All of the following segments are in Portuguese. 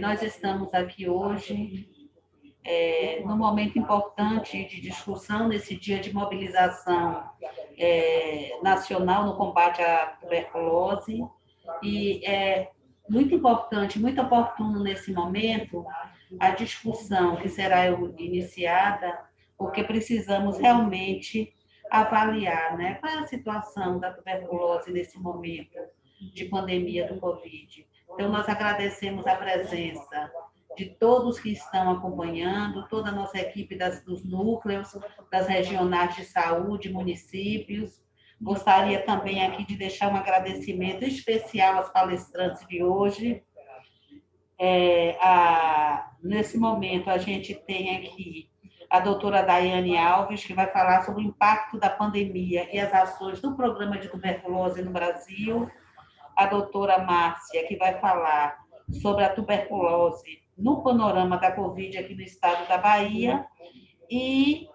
Nós estamos aqui hoje num momento importante de discussão, nesse dia de mobilização nacional no combate à tuberculose, e é muito importante, muito oportuno nesse momento a discussão que será iniciada, porque precisamos realmente avaliar, né, qual é a situação da tuberculose nesse momento de pandemia do Covid. Então, nós agradecemos a presença de todos que estão acompanhando, toda a nossa equipe dos núcleos, das regionais de saúde, municípios. Gostaria também aqui de deixar um agradecimento especial às palestrantes de hoje. Nesse momento, a gente tem aqui a doutora Daiane Alves, que vai falar sobre o impacto da pandemia e as ações do programa de tuberculose no Brasil. A doutora Márcia, que vai falar sobre a tuberculose no panorama da Covid aqui no estado da Bahia, e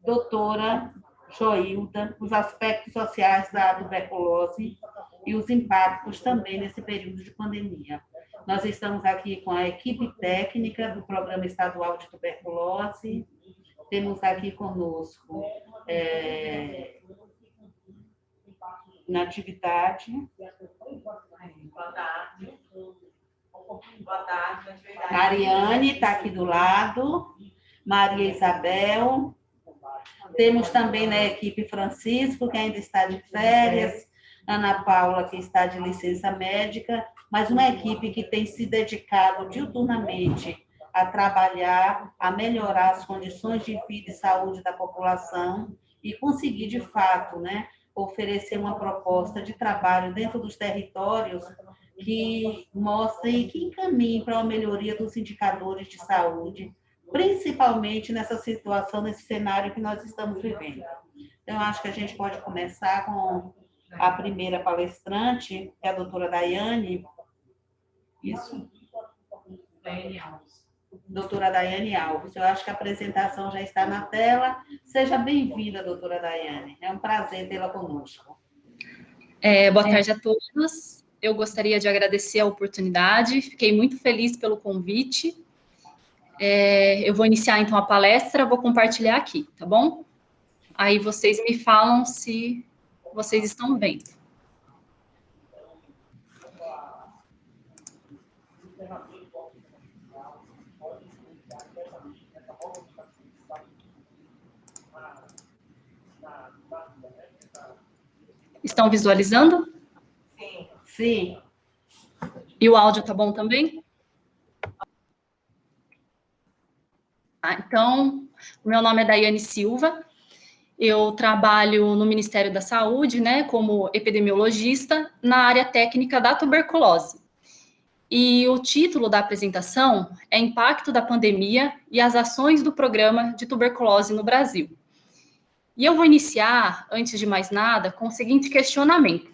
doutora Joilda, os aspectos sociais da tuberculose e os impactos também nesse período de pandemia. Nós estamos aqui com a equipe técnica do Programa Estadual de Tuberculose, temos aqui conosco na atividade. Boa tarde. Boa tarde. Mariane está aqui do lado, Maria Isabel. Temos também na equipe Francisco, que ainda está de férias, Ana Paula, que está de licença médica, mas uma equipe que tem se dedicado diuturnamente a trabalhar, a melhorar as condições de vida e saúde da população e conseguir, de fato, né, oferecer uma proposta de trabalho dentro dos territórios que mostrem e que encaminhem para a melhoria dos indicadores de saúde, principalmente nessa situação, nesse cenário que nós estamos vivendo. Então, acho que a gente pode começar com a primeira palestrante, que é a doutora Daiane. Isso. Daiane Alves. Doutora Daiane Alves. Eu acho que a apresentação já está na tela. Seja bem-vinda, doutora Daiane. É um prazer tê-la conosco. Boa tarde a todos. Eu gostaria de agradecer a oportunidade. Fiquei muito feliz pelo convite. Eu vou iniciar, então, a palestra. Vou compartilhar aqui, tá bom? Aí vocês me falam se vocês estão vendo. Estão visualizando? Sim. Sim. E o áudio tá bom também? Então, o meu nome é Daiane Silva, eu trabalho no Ministério da Saúde, né, como epidemiologista na área técnica da tuberculose. E o título da apresentação é Impacto da Pandemia e as Ações do Programa de Tuberculose no Brasil. E eu vou iniciar, antes de mais nada, com o seguinte questionamento.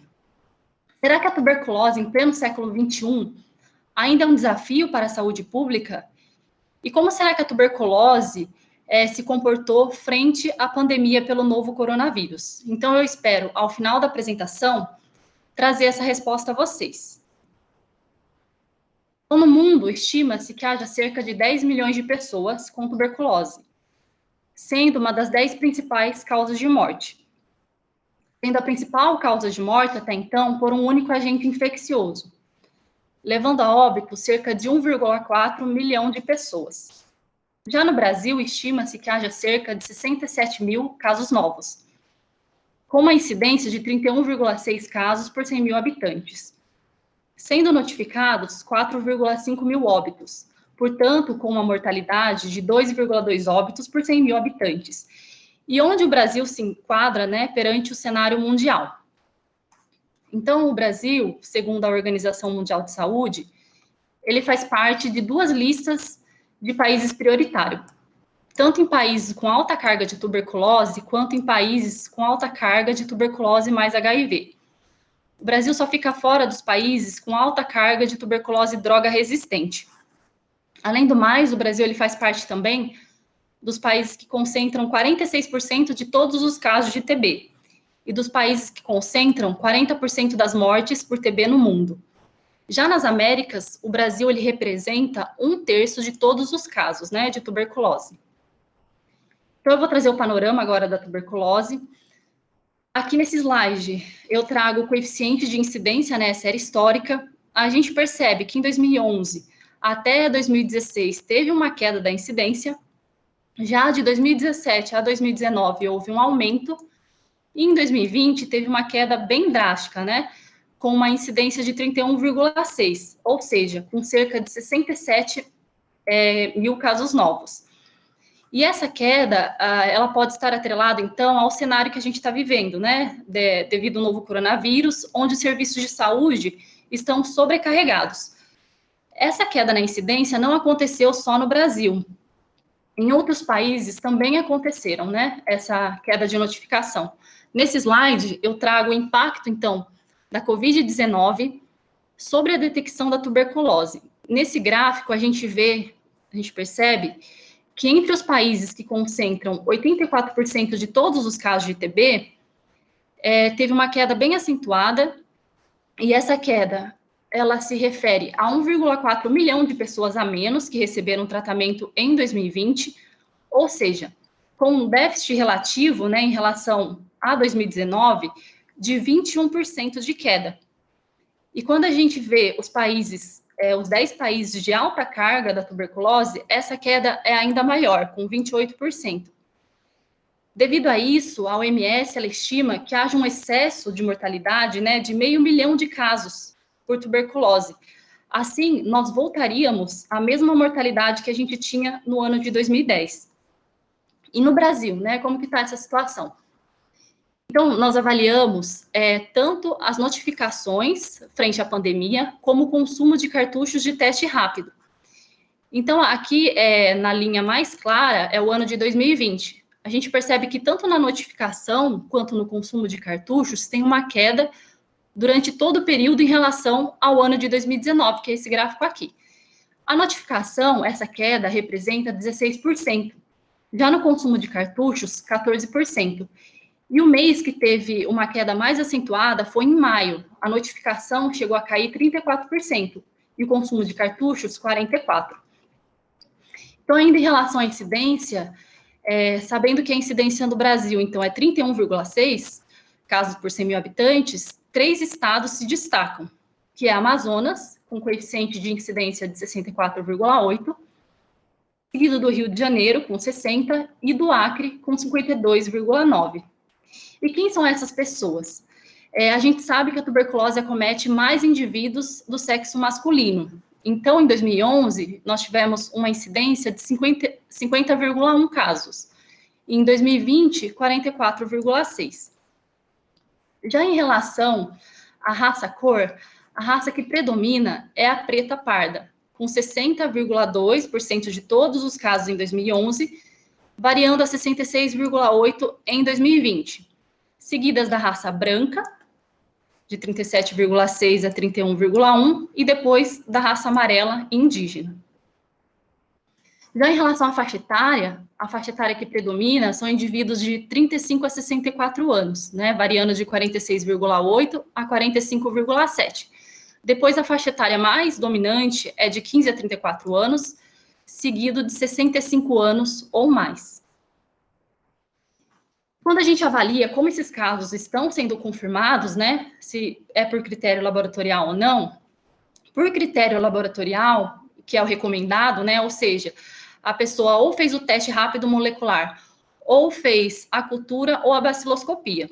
Será que a tuberculose, em pleno século XXI, ainda é um desafio para a saúde pública? E como será que a tuberculose se comportou frente à pandemia pelo novo coronavírus? Então, eu espero, ao final da apresentação, trazer essa resposta a vocês. Então, no mundo, estima-se que haja cerca de 10 milhões de pessoas com tuberculose, sendo uma das 10 principais causas de morte. Sendo a principal causa de morte, até então, por um único agente infeccioso, levando a óbito cerca de 1,4 milhão de pessoas. Já no Brasil, estima-se que haja cerca de 67 mil casos novos, com uma incidência de 31,6 casos por 100 mil habitantes, sendo notificados 4,5 mil óbitos, portanto, com uma mortalidade de 2,2 óbitos por 100 mil habitantes, e onde o Brasil se enquadra, né, perante o cenário mundial. Então, o Brasil, segundo a Organização Mundial de Saúde, ele faz parte de 2 listas de países prioritários, tanto em países com alta carga de tuberculose, quanto em países com alta carga de tuberculose mais HIV. O Brasil só fica fora dos países com alta carga de tuberculose droga resistente. Além do mais, o Brasil ele faz parte também dos países que concentram 46% de todos os casos de TB, e dos países que concentram 40% das mortes por TB no mundo. Já nas Américas, o Brasil ele representa 1/3 de todos os casos, né, de tuberculose. Então, eu vou trazer o panorama agora da tuberculose. Aqui nesse slide, eu trago o coeficiente de incidência, né, série histórica. A gente percebe que em 2011 até 2016 teve uma queda da incidência. Já de 2017 a 2019 houve um aumento. E em 2020 teve uma queda bem drástica, né, com uma incidência de 31,6, ou seja, com cerca de 67 mil casos novos. E essa queda, ela pode estar atrelada, então, ao cenário que a gente está vivendo, né, devido ao novo coronavírus, onde os serviços de saúde estão sobrecarregados. Essa queda na incidência não aconteceu só no Brasil. Em outros países também aconteceram, né, essa queda de notificação. Nesse slide, eu trago o impacto, então, da Covid-19 sobre a detecção da tuberculose. Nesse gráfico, a gente percebe que entre os países que concentram 84% de todos os casos de TB, teve uma queda bem acentuada, e essa queda, ela se refere a 1,4 milhão de pessoas a menos que receberam tratamento em 2020, ou seja, com um déficit relativo, né, em relação a 2019, de 21% de queda. E quando a gente vê os países, os 10 países de alta carga da tuberculose, essa queda é ainda maior, com 28%. Devido a isso, a OMS ela estima que haja um excesso de mortalidade, né, de 500 mil de casos por tuberculose. Assim, nós voltaríamos à mesma mortalidade que a gente tinha no ano de 2010. E no Brasil, né, como que está essa situação? Então, nós avaliamos tanto as notificações frente à pandemia, como o consumo de cartuchos de teste rápido. Então, aqui, na linha mais clara, é o ano de 2020. A gente percebe que tanto na notificação, quanto no consumo de cartuchos, tem uma queda durante todo o período em relação ao ano de 2019, que é esse gráfico aqui. A notificação, essa queda, representa 16%. Já no consumo de cartuchos, 14%. E o mês que teve uma queda mais acentuada foi em maio. A notificação chegou a cair 34%, e o consumo de cartuchos, 44%. Então, ainda em relação à incidência, sabendo que a incidência do Brasil, então, é 31,6 casos por 100 mil habitantes, 3 estados se destacam, que é Amazonas, com coeficiente de incidência de 64,8, seguido do Rio de Janeiro, com 60, e do Acre, com 52,9. E quem são essas pessoas? A gente sabe que a tuberculose acomete mais indivíduos do sexo masculino. Então, em 2011, nós tivemos uma incidência de 50,1 casos. E em 2020, 44,6. Já em relação à raça-cor, a raça que predomina é a preta parda, com 60,2% de todos os casos em 2011, variando a 66,8% em 2020. Seguidas da raça branca, de 37,6% a 31,1%, e depois da raça amarela e indígena. Já em relação à faixa etária que predomina são indivíduos de 35 a 64 anos, né, variando de 46,8% a 45,7%. Depois, a faixa etária mais dominante é de 15 a 34 anos, seguido de 65 anos ou mais. Quando a gente avalia como esses casos estão sendo confirmados, né, se é por critério laboratorial ou não, por critério laboratorial, que é o recomendado, né, ou seja, a pessoa ou fez o teste rápido molecular, ou fez a cultura ou a baciloscopia.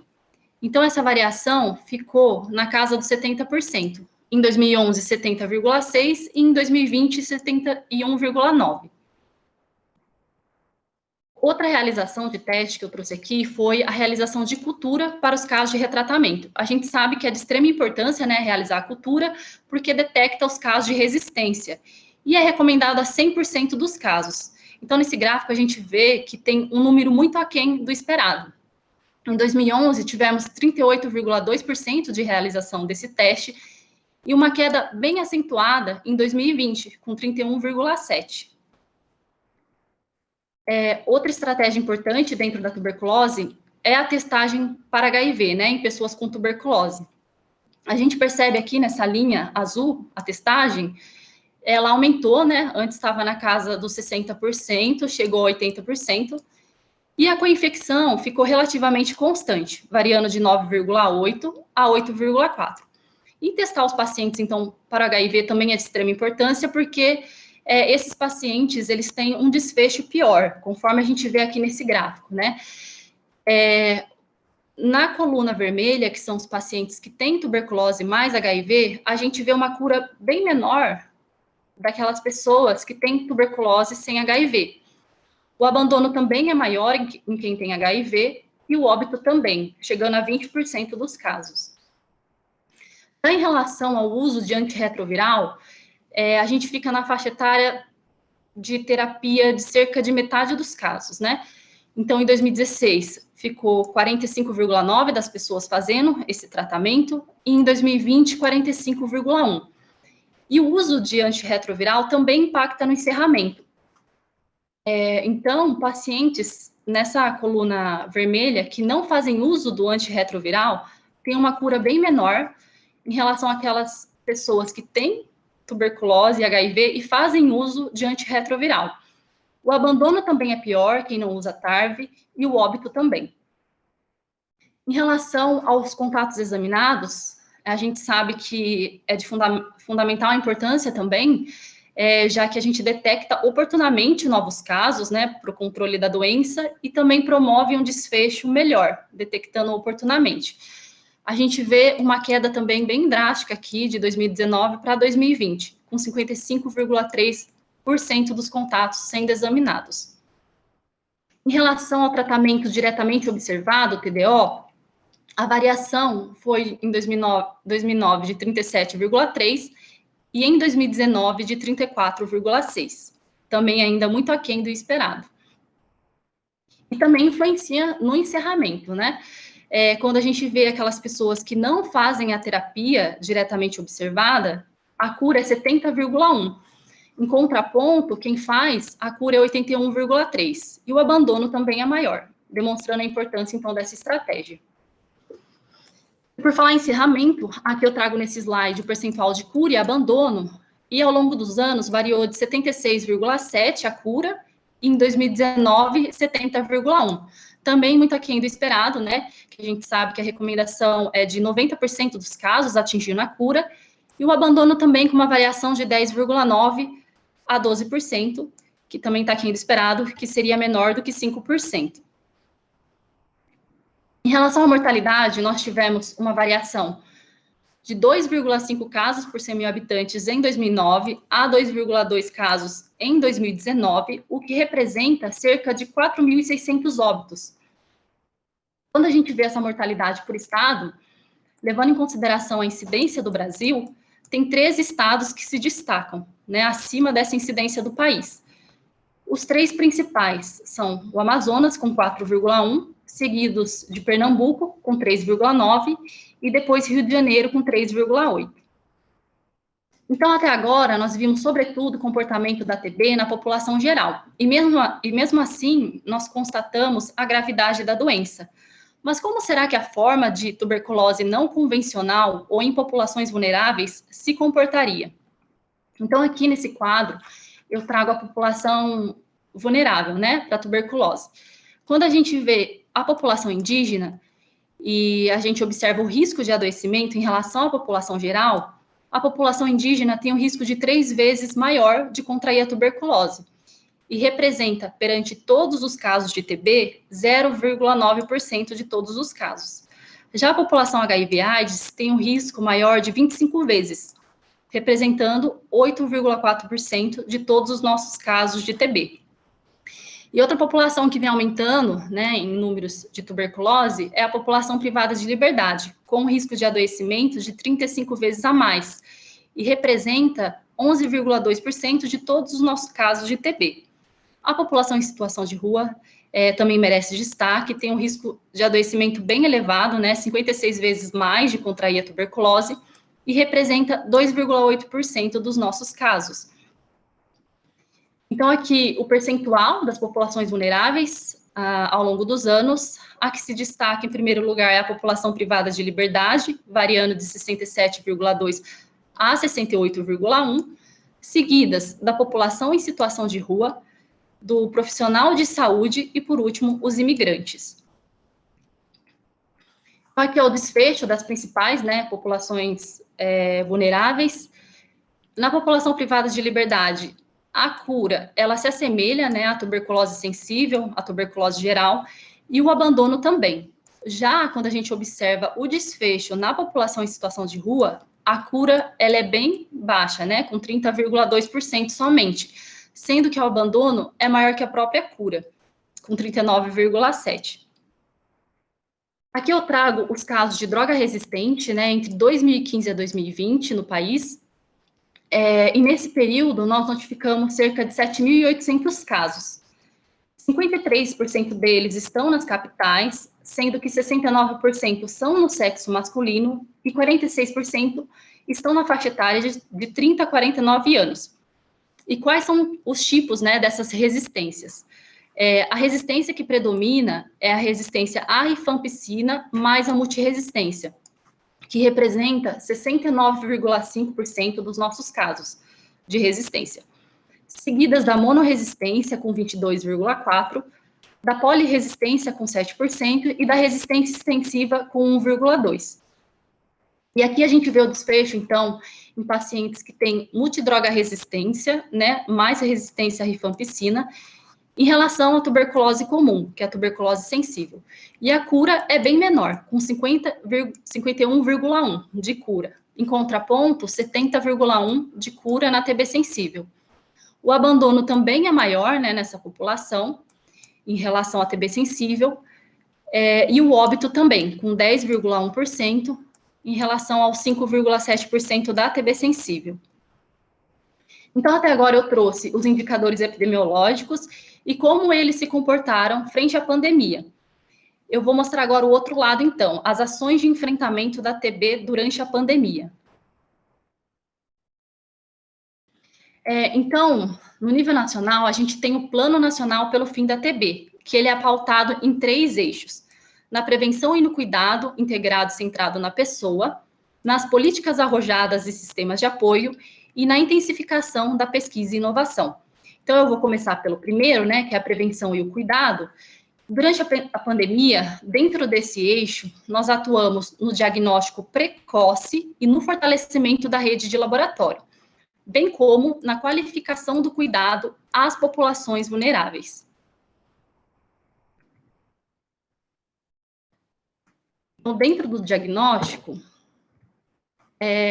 Então, essa variação ficou na casa dos 70%. Em 2011, 70,6%, e em 2020, 71,9%. Outra realização de teste que eu trouxe aqui foi a realização de cultura para os casos de retratamento. A gente sabe que é de extrema importância, né, realizar a cultura, porque detecta os casos de resistência. E é recomendado a 100% dos casos. Então, nesse gráfico, a gente vê que tem um número muito aquém do esperado. Em 2011, tivemos 38,2% de realização desse teste, e uma queda bem acentuada em 2020, com 31,7%. Outra estratégia importante dentro da tuberculose é a testagem para HIV, né, em pessoas com tuberculose. A gente percebe aqui nessa linha azul, a testagem, ela aumentou, né? Antes estava na casa dos 60%, chegou a 80%, e a co-infecção ficou relativamente constante, variando de 9,8 a 8,4. E testar os pacientes, então, para HIV também é de extrema importância, porque esses pacientes, eles têm um desfecho pior, conforme a gente vê aqui nesse gráfico, né? Na coluna vermelha, que são os pacientes que têm tuberculose mais HIV, a gente vê uma cura bem menor daquelas pessoas que têm tuberculose sem HIV. O abandono também é maior em quem tem HIV e o óbito também, chegando a 20% dos casos. Em relação ao uso de antirretroviral, a gente fica na faixa etária de terapia de cerca de metade dos casos, né? Então, em 2016, ficou 45,9% das pessoas fazendo esse tratamento, e em 2020, 45,1%. E o uso de antirretroviral também impacta no encerramento. Então, pacientes nessa coluna vermelha que não fazem uso do antirretroviral têm uma cura bem menor em relação àquelas pessoas que têm tuberculose e HIV e fazem uso de antirretroviral. O abandono também é pior, quem não usa TARV, e o óbito também. Em relação aos contatos examinados, a gente sabe que é de fundamental importância também, já que a gente detecta oportunamente novos casos, né, para o controle da doença, e também promove um desfecho melhor, detectando oportunamente. A gente vê uma queda também bem drástica aqui, de 2019 para 2020, com 55,3% dos contatos sendo examinados. Em relação ao tratamento diretamente observado, TDO, a variação foi em 2009 de 37,3% e em 2019 de 34,6%, também ainda muito aquém do esperado. E também influencia no encerramento, né? Quando a gente vê aquelas pessoas que não fazem a terapia diretamente observada, a cura é 70,1%. Em contraponto, quem faz, a cura é 81,3%. E o abandono também é maior, demonstrando a importância, então, dessa estratégia. Por falar em encerramento, aqui eu trago nesse slide o percentual de cura e abandono, e ao longo dos anos variou de 76,7% a cura, e em 2019, 70,1%. Também muito aquém do esperado, né? Que a gente sabe que a recomendação é de 90% dos casos atingindo a cura, e o abandono também com uma variação de 10,9% a 12%, que também está aquém do esperado, que seria menor do que 5%. Em relação à mortalidade, nós tivemos uma variação de 2,5 casos por 100 mil habitantes em 2009 a 2,2 casos em 2019, o que representa cerca de 4.600 óbitos. Quando a gente vê essa mortalidade por estado, levando em consideração a incidência do Brasil, tem 3 estados que se destacam, né, acima dessa incidência do país. Os 3 principais são o Amazonas, com 4,1%, seguidos de Pernambuco, com 3,9%, e depois Rio de Janeiro, com 3,8%. Então, até agora, nós vimos, sobretudo, o comportamento da TB na população geral. E mesmo assim, nós constatamos a gravidade da doença. Mas como será que a forma de tuberculose não convencional ou em populações vulneráveis se comportaria? Então, aqui nesse quadro, eu trago a população vulnerável, né, para tuberculose. Quando a gente vê a população indígena e a gente observa o risco de adoecimento em relação à população geral, a população indígena tem um risco de 3 vezes maior de contrair a tuberculose e representa, perante todos os casos de TB, 0,9% de todos os casos. Já a população HIV/AIDS tem um risco maior de 25 vezes, representando 8,4% de todos os nossos casos de TB. E outra população que vem aumentando, né, em números de tuberculose é a população privada de liberdade, com um risco de adoecimento de 35 vezes a mais, e representa 11,2% de todos os nossos casos de TB. A população em situação de rua também merece destaque, tem um risco de adoecimento bem elevado, né, 56 vezes mais de contrair a tuberculose, e representa 2,8% dos nossos casos. Então, aqui, o percentual das populações vulneráveis ao longo dos anos. A que se destaca, em primeiro lugar, é a população privada de liberdade, variando de 67,2% a 68,1%, seguidas da população em situação de rua, do profissional de saúde e, por último, os imigrantes. Aqui é o desfecho das principais, populações vulneráveis. Na população privada de liberdade, a cura, ela se assemelha, à tuberculose sensível, à tuberculose geral, e o abandono também. Já quando a gente observa o desfecho na população em situação de rua, a cura, ela é bem baixa, com 30,2% somente, sendo que o abandono é maior que a própria cura, com 39,7%. Aqui eu trago os casos de droga resistente, entre 2015 a 2020 no país, e nesse período nós notificamos cerca de 7.800 casos. 53% deles estão nas capitais, sendo que 69% são no sexo masculino e 46% estão na faixa etária de 30 a 49 anos. E quais são os tipos, dessas resistências? A resistência que predomina é a resistência à rifampicina mais a multiresistência, que representa 69,5% dos nossos casos de resistência, seguidas da monoresistência, com 22,4%, da poliresistência, com 7%, e da resistência extensiva, com 1,2%. E aqui a gente vê o desfecho, então, em pacientes que têm multidroga resistência, mais resistência à rifampicina, em relação à tuberculose comum, que é a tuberculose sensível. E a cura é bem menor, com 51,1% de cura. Em contraponto, 70,1% de cura na TB sensível. O abandono também é maior, nessa população, em relação à TB sensível, e o óbito também, com 10,1%, em relação aos 5,7% da TB sensível. Então, até agora eu trouxe os indicadores epidemiológicos e como eles se comportaram frente à pandemia. Eu vou mostrar agora o outro lado, então, as ações de enfrentamento da TB durante a pandemia. Então, no nível nacional, a gente tem o Plano Nacional pelo Fim da TB, que ele é pautado em 3 eixos: na prevenção e no cuidado integrado centrado na pessoa, nas políticas arrojadas e sistemas de apoio e na intensificação da pesquisa e inovação. Então, eu vou começar pelo primeiro, que é a prevenção e o cuidado. Durante a pandemia, dentro desse eixo, nós atuamos no diagnóstico precoce e no fortalecimento da rede de laboratório, bem como na qualificação do cuidado às populações vulneráveis. Então, dentro do diagnóstico,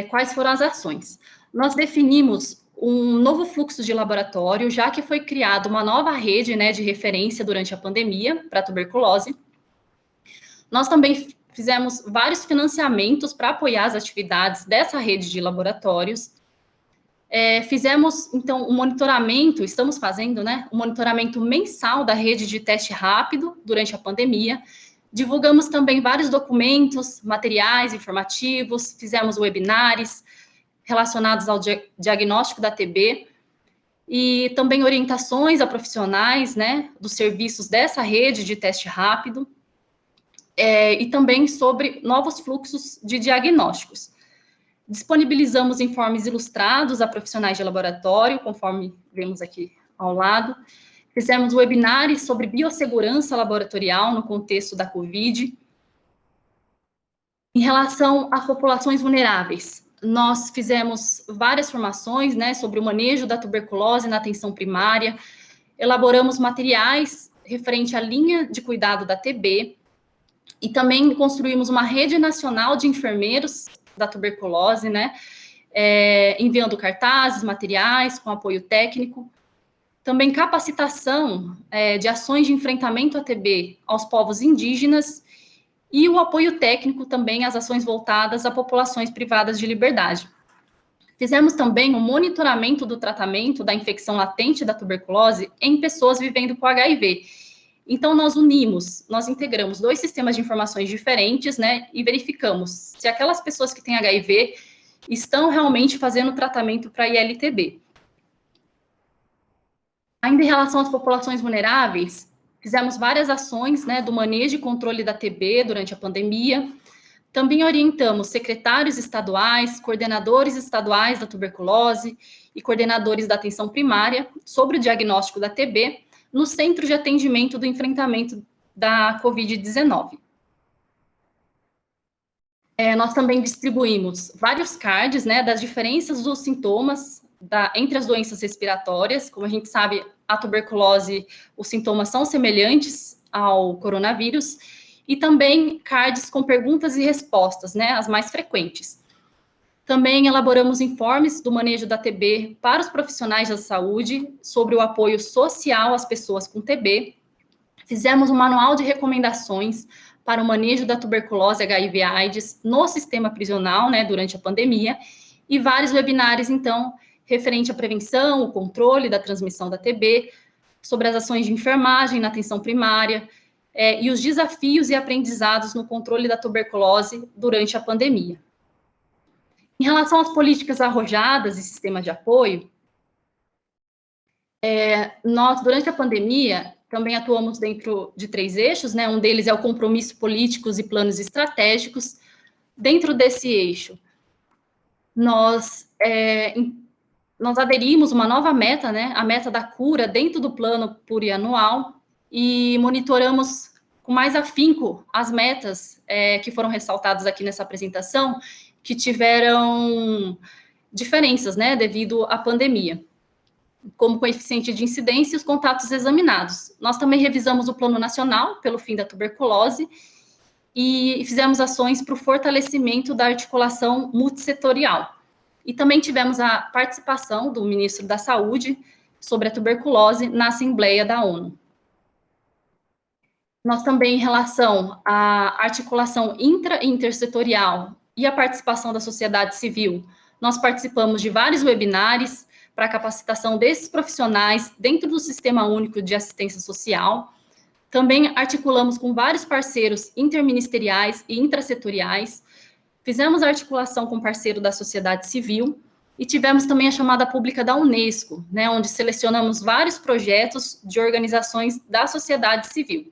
quais foram as ações? Nós definimos um novo fluxo de laboratório, já que foi criada uma nova rede, de referência durante a pandemia para a tuberculose. Nós também fizemos vários financiamentos para apoiar as atividades dessa rede de laboratórios. Fizemos, então, um monitoramento, estamos fazendo, um monitoramento mensal da rede de teste rápido durante a pandemia. Divulgamos também vários documentos, materiais informativos, fizemos webinars relacionados ao diagnóstico da TB e também orientações a profissionais, dos serviços dessa rede de teste rápido, e também sobre novos fluxos de diagnósticos. Disponibilizamos informes ilustrados a profissionais de laboratório, conforme vemos aqui ao lado. Fizemos webinars sobre biossegurança laboratorial no contexto da Covid. Em relação às populações vulneráveis, nós fizemos várias formações, sobre o manejo da tuberculose na atenção primária, elaboramos materiais referente à linha de cuidado da TB, e também construímos uma rede nacional de enfermeiros da tuberculose, enviando cartazes, materiais com apoio técnico. Também capacitação de ações de enfrentamento à TB aos povos indígenas e o apoio técnico também às ações voltadas a populações privadas de liberdade. Fizemos também um monitoramento do tratamento da infecção latente da tuberculose em pessoas vivendo com HIV. Então, nós integramos 2 sistemas de informações diferentes, e verificamos se aquelas pessoas que têm HIV estão realmente fazendo tratamento para ILTB. Ainda em relação às populações vulneráveis, Fizemos várias ações, né, do manejo e controle da TB durante a pandemia. Também orientamos secretários estaduais, coordenadores estaduais da tuberculose e coordenadores da atenção primária sobre o diagnóstico da TB no Centro de Atendimento do Enfrentamento da Covid-19. Nós também distribuímos vários cards, né, das diferenças dos sintomas entre as doenças respiratórias. Como a gente sabe, a tuberculose, os sintomas são semelhantes ao coronavírus, e também cards com perguntas e respostas, né, as mais frequentes. Também elaboramos informes do manejo da TB para os profissionais da saúde sobre o apoio social às pessoas com TB. Fizemos um manual de recomendações para o manejo da tuberculose HIV/AIDS no sistema prisional, né, durante a pandemia, e vários webinários, então, referente à prevenção, o controle da transmissão da TB, sobre as ações de enfermagem na atenção primária, e os desafios e aprendizados no controle da tuberculose durante a pandemia. Em relação às políticas arrojadas e sistemas de apoio, nós, durante a pandemia, também atuamos dentro de 3 eixos, né? Um deles é o compromisso políticos e planos estratégicos. Dentro desse eixo, nós aderimos uma nova meta, né? A meta da cura dentro do plano plurianual, e monitoramos com mais afinco as metas que foram ressaltadas aqui nessa apresentação, que tiveram diferenças, né, devido à pandemia, como coeficiente de incidência e os contatos examinados. Nós também revisamos o Plano Nacional pelo fim da tuberculose e fizemos ações para o fortalecimento da articulação multissetorial. E também tivemos a participação do ministro da Saúde sobre a tuberculose na Assembleia da ONU. Nós também, em relação à articulação intra e intersetorial e a participação da sociedade civil, nós participamos de vários webinários para a capacitação desses profissionais dentro do Sistema Único de Assistência Social. Também articulamos com vários parceiros interministeriais e intrasetoriais, fizemos articulação com parceiro da sociedade civil e tivemos também a chamada pública da Unesco, né, onde selecionamos vários projetos de organizações da sociedade civil.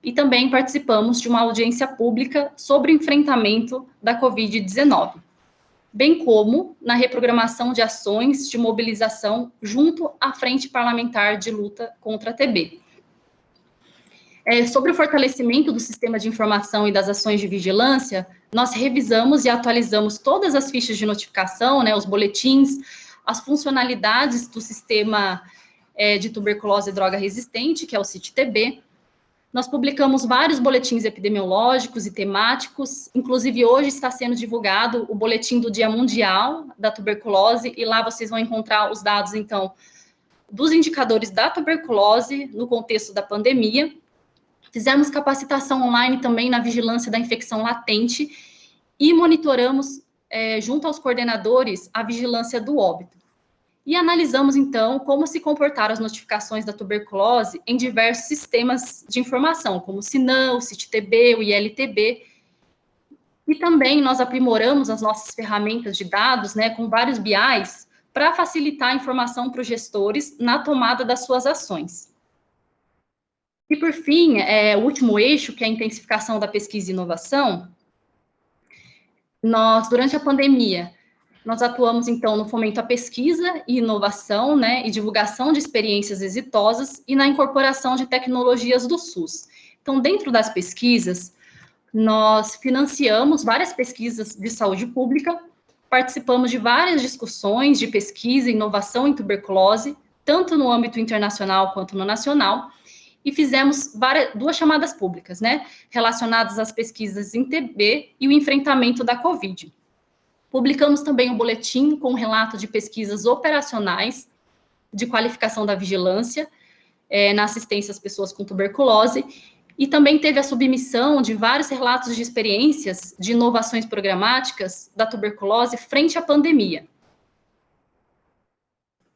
E também participamos de uma audiência pública sobre o enfrentamento da Covid-19, bem como na reprogramação de ações de mobilização junto à Frente Parlamentar de Luta contra a TB. Sobre o fortalecimento do sistema de informação e das ações de vigilância, nós revisamos e atualizamos todas as fichas de notificação, né, os boletins, as funcionalidades do sistema de tuberculose e droga resistente, que é o CIT-TB. Nós publicamos vários boletins epidemiológicos e temáticos, inclusive hoje está sendo divulgado o boletim do Dia Mundial da Tuberculose, e lá vocês vão encontrar os dados, então, dos indicadores da tuberculose no contexto da pandemia. Fizemos capacitação online também na vigilância da infecção latente e monitoramos, junto aos coordenadores, a vigilância do óbito. E analisamos, então, como se comportaram as notificações da tuberculose em diversos sistemas de informação, como o SINAM, o CIT-TB, o ILTB. E também nós aprimoramos as nossas ferramentas de dados, né, com vários BIs, para facilitar a informação para os gestores na tomada das suas ações. E, por fim, o último eixo, que é a intensificação da pesquisa e inovação, nós, durante a pandemia, nós atuamos, então, no fomento à pesquisa e inovação, né, e divulgação de experiências exitosas e na incorporação de tecnologias do SUS. Então, dentro das pesquisas, nós financiamos várias pesquisas de saúde pública, participamos de várias discussões de pesquisa e inovação em tuberculose, tanto no âmbito internacional quanto no nacional, e fizemos 2 chamadas públicas, né, relacionadas às pesquisas em TB e o enfrentamento da Covid. Publicamos também um boletim com um relato de pesquisas operacionais de qualificação da vigilância na assistência às pessoas com tuberculose, e também teve a submissão de vários relatos de experiências de inovações programáticas da tuberculose frente à pandemia.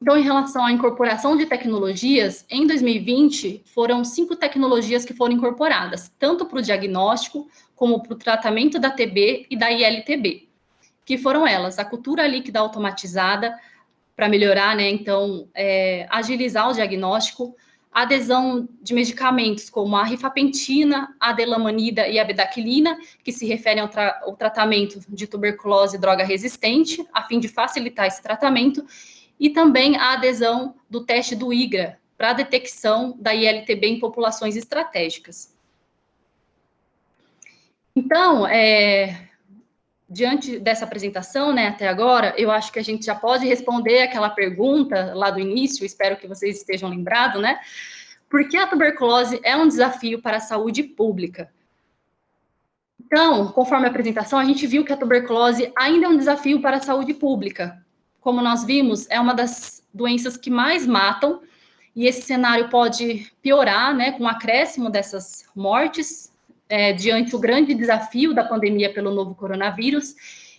Então, em relação à incorporação de tecnologias, em 2020, foram 5 tecnologias que foram incorporadas, tanto para o diagnóstico, como para o tratamento da TB e da ILTB, que foram elas: a cultura líquida automatizada, para melhorar, né, então, agilizar o diagnóstico, a adesão de medicamentos como a rifampicina, a delamanida e a bedaquilina, que se referem ao tratamento de tuberculose e droga resistente, a fim de facilitar esse tratamento, e também a adesão do teste do IGRA, para a detecção da ILTB em populações estratégicas. Então, diante dessa apresentação, né, até agora, eu acho que a gente já pode responder aquela pergunta lá do início, espero que vocês estejam lembrados, né? Por que a tuberculose é um desafio para a saúde pública? Então, conforme a apresentação, a gente viu que a tuberculose ainda é um desafio para a saúde pública. Como nós vimos, é uma das doenças que mais matam, e esse cenário pode piorar, né, com o acréscimo dessas mortes, diante o grande desafio da pandemia pelo novo coronavírus.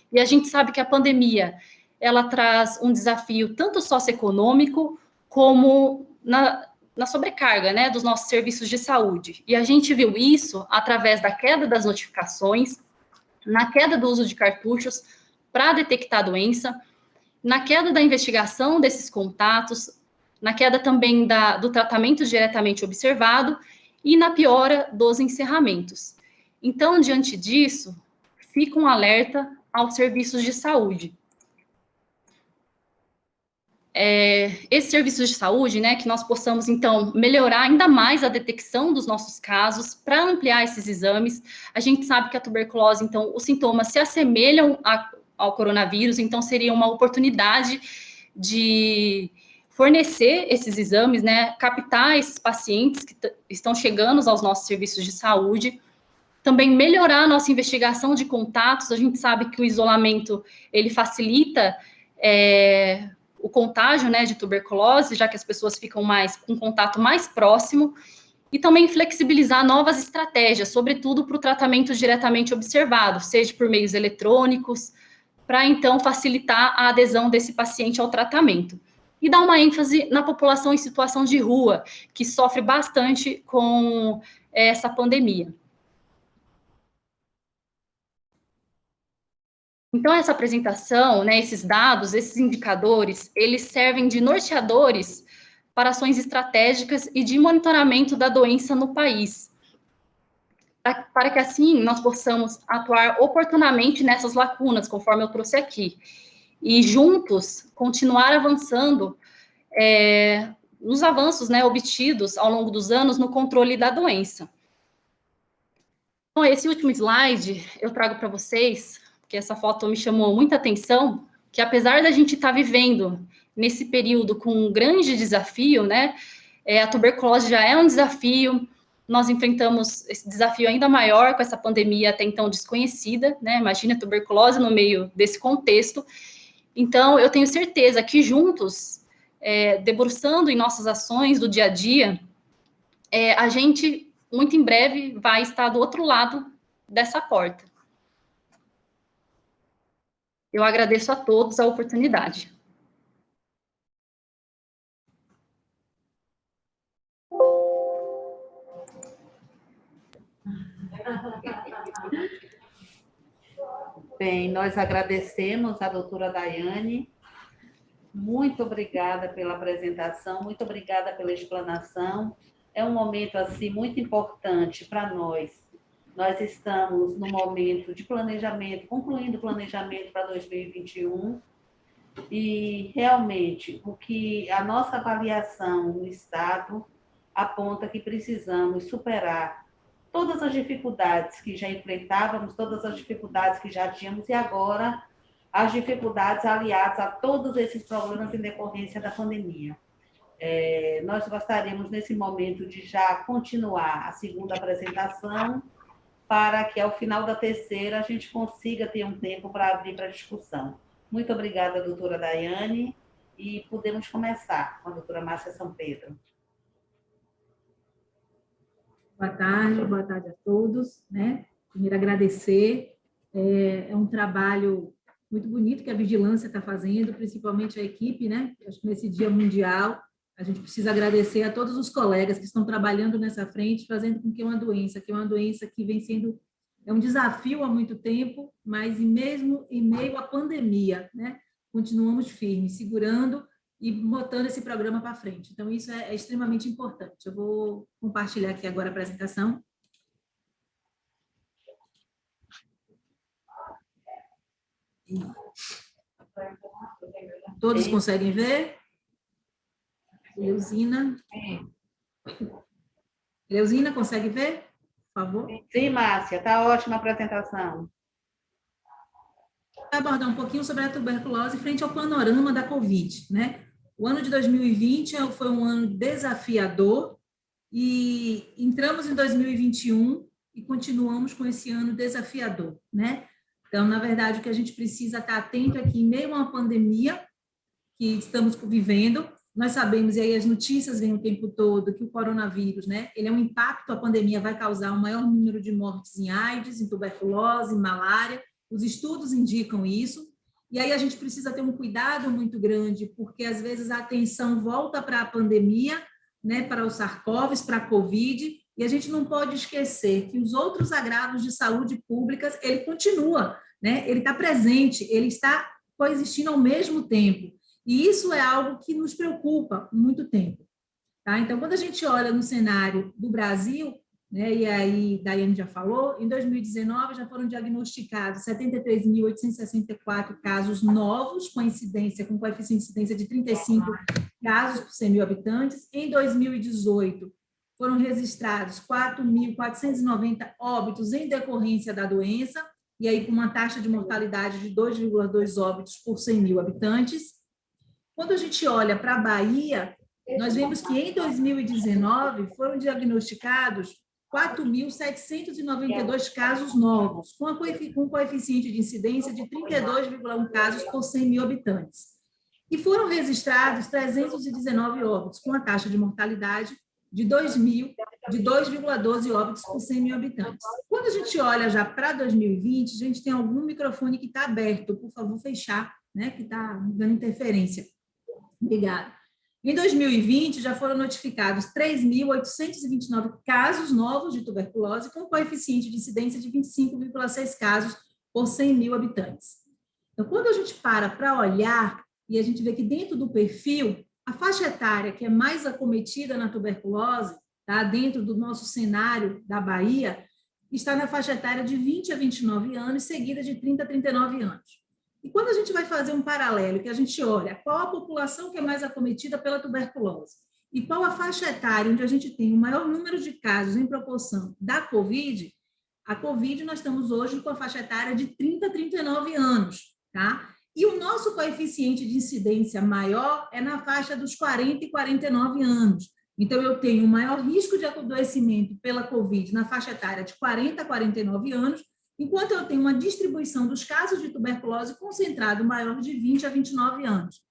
E a gente sabe que a pandemia, ela traz um desafio tanto socioeconômico, como na sobrecarga, né, dos nossos serviços de saúde. E a gente viu isso através da queda das notificações, na queda do uso de cartuchos para detectar a doença, na queda da investigação desses contatos, na queda também do tratamento diretamente observado e na piora dos encerramentos. Então, diante disso, fica um alerta aos serviços de saúde. Esses serviços de saúde, né, que nós possamos, então, melhorar ainda mais a detecção dos nossos casos, para ampliar esses exames. A gente sabe que a tuberculose, então, os sintomas se assemelham ao coronavírus, então seria uma oportunidade de fornecer esses exames, né, captar esses pacientes que estão chegando aos nossos serviços de saúde, também melhorar a nossa investigação de contatos. A gente sabe que o isolamento, ele facilita o contágio, né, de tuberculose, já que as pessoas ficam com um contato mais próximo, e também flexibilizar novas estratégias, sobretudo para o tratamento diretamente observado, seja por meios eletrônicos, para então facilitar a adesão desse paciente ao tratamento. E dar uma ênfase na população em situação de rua, que sofre bastante com essa pandemia. Então, essa apresentação, né, esses dados, esses indicadores, eles servem de norteadores para ações estratégicas e de monitoramento da doença no país, para que assim nós possamos atuar oportunamente nessas lacunas, conforme eu trouxe aqui, e juntos continuar avançando nos avanços, né, obtidos ao longo dos anos no controle da doença. Então, esse último slide eu trago para vocês, porque essa foto me chamou muita atenção, que apesar da gente estar vivendo nesse período com um grande desafio, né, a tuberculose já é um desafio, nós enfrentamos esse desafio ainda maior com essa pandemia até então desconhecida, né, imagina a tuberculose no meio desse contexto. Então, eu tenho certeza que juntos, debruçando em nossas ações do dia a dia, a gente, muito em breve, vai estar do outro lado dessa porta. Eu agradeço a todos a oportunidade. Bem, nós agradecemos a doutora Daiane. Muito obrigada pela apresentação, muito obrigada pela explanação. É um momento, assim, muito importante para nós. Nós estamos no momento de planejamento, concluindo o planejamento para 2021, e realmente o que a nossa avaliação no Estado aponta que precisamos superar todas as dificuldades que já enfrentávamos, todas as dificuldades que já tínhamos, e agora as dificuldades aliadas a todos esses problemas em decorrência da pandemia. Nós gostaríamos, nesse momento, de já continuar a segunda apresentação, para que, ao final da terceira, a gente consiga ter um tempo para abrir para discussão. Muito obrigada, doutora Daiane, e podemos começar com a doutora Márcia São Pedro. Boa tarde a todos, né? Primeiro, agradecer. É um trabalho muito bonito que a Vigilância está fazendo, principalmente a equipe, né? Acho que nesse Dia Mundial, a gente precisa agradecer a todos os colegas que estão trabalhando nessa frente, fazendo com que é uma doença que vem sendo um desafio há muito tempo, mas mesmo em meio à pandemia, né? Continuamos firmes, segurando e botando esse programa para frente. Então, isso é extremamente importante. Eu vou compartilhar aqui agora a apresentação. Todos conseguem ver? Leuzina? Leuzina, consegue ver? Por favor. Sim, Márcia, está ótima a apresentação. Vou abordar um pouquinho sobre a tuberculose frente ao panorama da Covid, né? O ano de 2020 foi um ano desafiador e entramos em 2021 e continuamos com esse ano desafiador, né? Então, na verdade, o que a gente precisa estar atento é que, em meio a uma pandemia que estamos vivendo, nós sabemos, e aí as notícias vêm o tempo todo, que o coronavírus, né, ele é um impacto, a pandemia vai causar um maior número de mortes em AIDS, em tuberculose, em malária, os estudos indicam isso, e aí a gente precisa ter um cuidado muito grande, porque às vezes a atenção volta para a pandemia, né, para o SARS-CoV, para a Covid, e a gente não pode esquecer que os outros agravos de saúde pública, ele continua, né, ele está presente, ele está coexistindo ao mesmo tempo. E isso é algo que nos preocupa há muito tempo. Tá? Então, quando a gente olha no cenário do Brasil, né, e aí Daiane já falou, em 2019 já foram diagnosticados 73.864 casos novos, com coeficiente de incidência de 35 casos por 100 mil habitantes. Em 2018, foram registrados 4.490 óbitos em decorrência da doença, e aí com uma taxa de mortalidade de 2,2 óbitos por 100 mil habitantes. Quando a gente olha para a Bahia, nós vemos que em 2019 foram diagnosticados 4.792 casos novos, com um coeficiente de incidência de 32,1 casos por 100 mil habitantes. E foram registrados 319 óbitos, com a taxa de mortalidade de 2,12 óbitos por 100 mil habitantes. Quando a gente olha já para 2020, a gente tem algum microfone que está aberto, por favor, fechar, né, que está dando interferência. Obrigada. Em 2020, já foram notificados 3.829 casos novos de tuberculose, com coeficiente de incidência de 25,6 casos por 100 mil habitantes. Então, quando a gente para olhar e a gente vê que dentro do perfil, a faixa etária que é mais acometida na tuberculose, tá, dentro do nosso cenário da Bahia, está na faixa etária de 20 a 29 anos, seguida de 30 a 39 anos. E quando a gente vai fazer um paralelo, que a gente olha qual a população que é mais acometida pela tuberculose e qual a faixa etária onde a gente tem o maior número de casos em proporção da Covid, a Covid nós estamos hoje com a faixa etária de 30 a 39 anos, tá? E o nosso coeficiente de incidência maior é na faixa dos 40 e 49 anos. Então, eu tenho um maior risco de adoecimento pela Covid na faixa etária de 40 a 49 anos, enquanto eu tenho uma distribuição dos casos de tuberculose concentrado maior de 20 a 29 anos.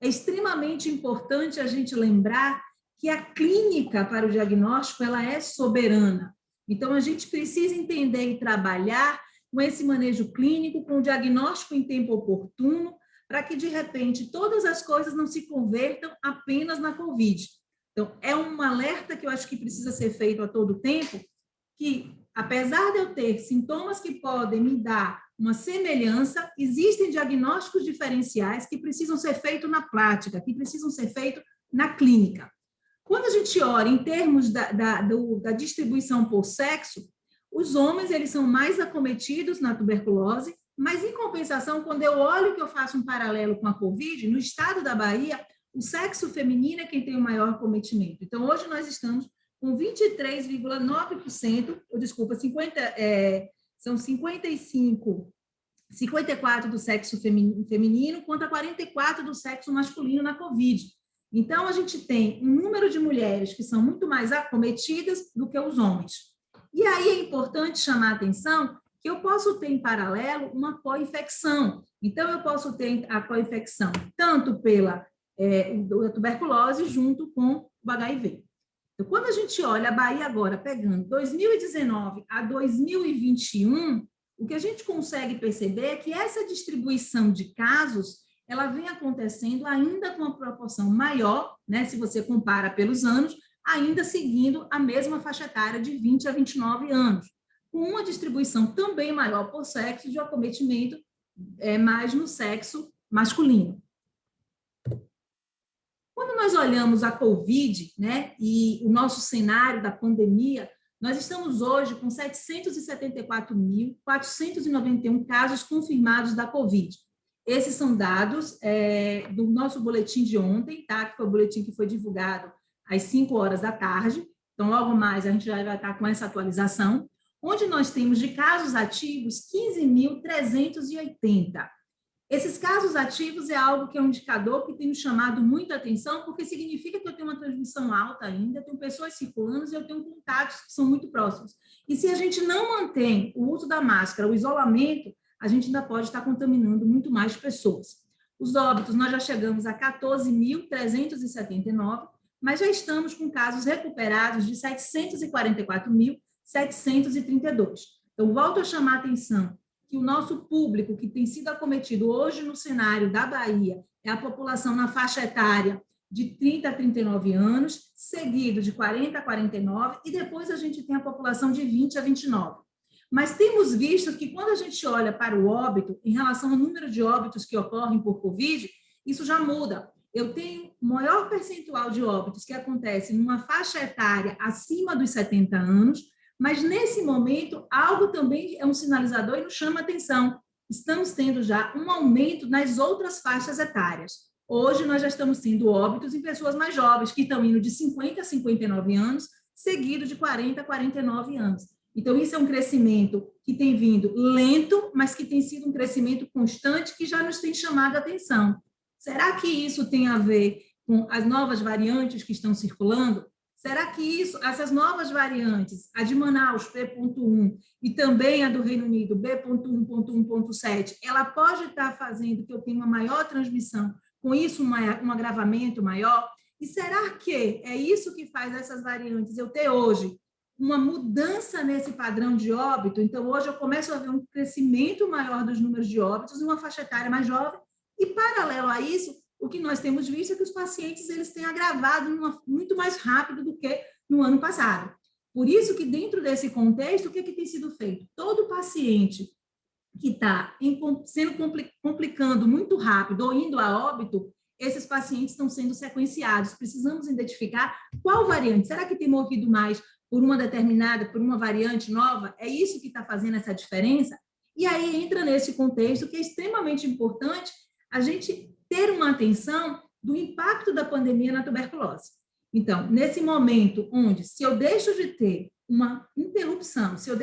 É extremamente importante a gente lembrar que a clínica para o diagnóstico ela é soberana. Então, a gente precisa entender e trabalhar com esse manejo clínico, com o diagnóstico em tempo oportuno, para que, de repente, todas as coisas não se convertam apenas na Covid. Então, é um alerta que eu acho que precisa ser feito a todo tempo, que apesar de eu ter sintomas que podem me dar uma semelhança, existem diagnósticos diferenciais que precisam ser feitos na prática, que precisam ser feitos na clínica. Quando a gente olha em termos da distribuição por sexo, os homens eles são mais acometidos na tuberculose, mas, em compensação, quando eu olho que eu faço um paralelo com a Covid, no estado da Bahia, o sexo feminino é quem tem o maior acometimento. Então, hoje nós estamos com 23,9%, são 54 do sexo feminino contra 44 do sexo masculino na Covid. Então, a gente tem um número de mulheres que são muito mais acometidas do que os homens. E aí é importante chamar a atenção que eu posso ter em paralelo uma co-infecção. Então, eu posso ter a co-infecção tanto pela tuberculose junto com o HIV. Então, quando a gente olha a Bahia agora, pegando 2019 a 2021, o que a gente consegue perceber é que essa distribuição de casos, ela vem acontecendo ainda com uma proporção maior, né, se você compara pelos anos, ainda seguindo a mesma faixa etária de 20 a 29 anos, com uma distribuição também maior por sexo de acometimento mais no sexo masculino. Quando nós olhamos a Covid, né, e o nosso cenário da pandemia, nós estamos hoje com 774.491 casos confirmados da Covid. Esses são dados do nosso boletim de ontem, tá? Que foi o boletim que foi divulgado às 5 horas da tarde. Então, logo mais, a gente já vai estar com essa atualização, onde nós temos de casos ativos 15.380. Esses casos ativos é algo que é um indicador que tem nos chamado muita atenção, porque significa que eu tenho uma transmissão alta ainda, tenho pessoas circulando e eu tenho contatos que são muito próximos. E se a gente não mantém o uso da máscara, o isolamento, a gente ainda pode estar contaminando muito mais pessoas. Os óbitos, nós já chegamos a 14.379, mas já estamos com casos recuperados de 744.732. Então, volto a chamar a atenção que o nosso público que tem sido acometido hoje no cenário da Bahia é a população na faixa etária de 30 a 39 anos, seguido de 40 a 49, e depois a gente tem a população de 20 a 29. Mas temos visto que quando a gente olha para o óbito, em relação ao número de óbitos que ocorrem por Covid, isso já muda. Eu tenho maior percentual de óbitos que acontece numa faixa etária acima dos 70 anos, mas, nesse momento, algo também é um sinalizador e nos chama a atenção. Estamos tendo já um aumento nas outras faixas etárias. Hoje, nós já estamos tendo óbitos em pessoas mais jovens, que estão indo de 50 a 59 anos, seguido de 40 a 49 anos. Então, isso é um crescimento que tem vindo lento, mas que tem sido um crescimento constante, que já nos tem chamado a atenção. Será que isso tem a ver com as novas variantes que estão circulando? Será que essas novas variantes, a de Manaus, P.1, e também a do Reino Unido, B.1.1.7, ela pode estar fazendo que eu tenha uma maior transmissão, com isso um agravamento maior? E será que é isso que faz essas variantes eu ter hoje uma mudança nesse padrão de óbito? Então, hoje eu começo a ver um crescimento maior dos números de óbitos em uma faixa etária mais jovem, e paralelo a isso, o que nós temos visto é que os pacientes eles têm agravado muito mais rápido do que no ano passado. Por isso que, dentro desse contexto, o que tem sido feito? Todo paciente que está sendo complicando muito rápido ou indo a óbito, esses pacientes estão sendo sequenciados. Precisamos identificar qual variante. Será que tem morrido mais por uma determinada, por uma variante nova? É isso que está fazendo essa diferença? E aí entra nesse contexto que é extremamente importante a gente ter uma atenção do impacto da pandemia na tuberculose. Então, nesse momento onde, se eu deixo de ter uma interrupção, se eu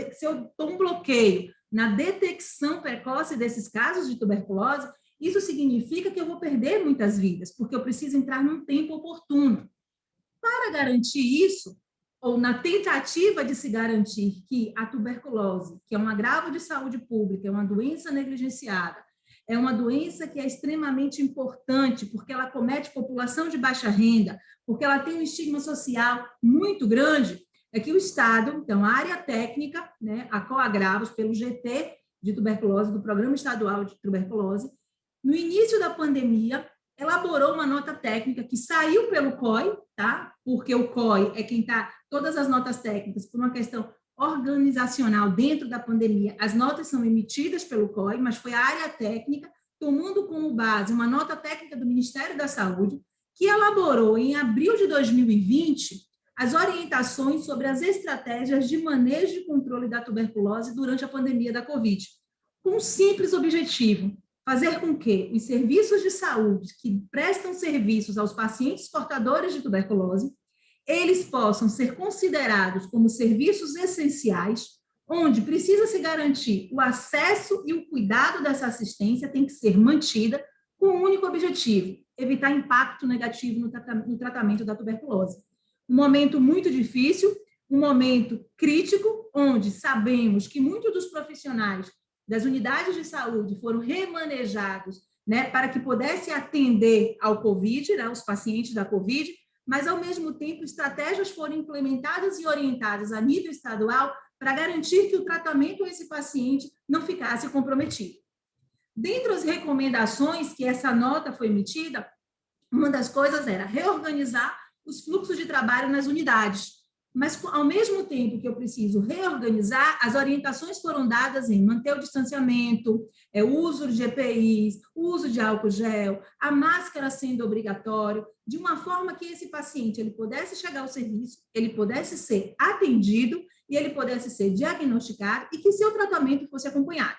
dou um bloqueio na detecção precoce desses casos de tuberculose, isso significa que eu vou perder muitas vidas, porque eu preciso entrar num tempo oportuno. Para garantir isso, ou na tentativa de se garantir que a tuberculose, que é um agravo de saúde pública, é uma doença negligenciada, é uma doença que é extremamente importante, porque ela acomete população de baixa renda, porque ela tem um estigma social muito grande, é que o Estado, então, a área técnica, né, a Coagravos, pelo GT de tuberculose, do Programa Estadual de Tuberculose, no início da pandemia, elaborou uma nota técnica que saiu pelo COI, tá? Porque o COI é quem está, todas as notas técnicas, por uma questão organizacional dentro da pandemia, as notas são emitidas pelo COI, mas foi a área técnica, tomando como base uma nota técnica do Ministério da Saúde, que elaborou em abril de 2020 as orientações sobre as estratégias de manejo e controle da tuberculose durante a pandemia da Covid, com um simples objetivo: fazer com que os serviços de saúde que prestam serviços aos pacientes portadores de tuberculose, eles possam ser considerados como serviços essenciais, onde precisa se garantir o acesso e o cuidado dessa assistência tem que ser mantida com um único objetivo: evitar impacto negativo no tratamento da tuberculose. Um momento muito difícil, um momento crítico, onde sabemos que muitos dos profissionais das unidades de saúde foram remanejados, né, para que pudesse atender ao Covid, né, os pacientes da Covid, mas, ao mesmo tempo, estratégias foram implementadas e orientadas a nível estadual para garantir que o tratamento a esse paciente não ficasse comprometido. Dentre as recomendações que essa nota foi emitida, uma das coisas era reorganizar os fluxos de trabalho nas unidades. Mas, ao mesmo tempo que eu preciso reorganizar, as orientações foram dadas em manter o distanciamento, o uso de EPIs, o uso de álcool gel, a máscara sendo obrigatório, de uma forma que esse paciente ele pudesse chegar ao serviço, ele pudesse ser atendido e ele pudesse ser diagnosticado e que seu tratamento fosse acompanhado.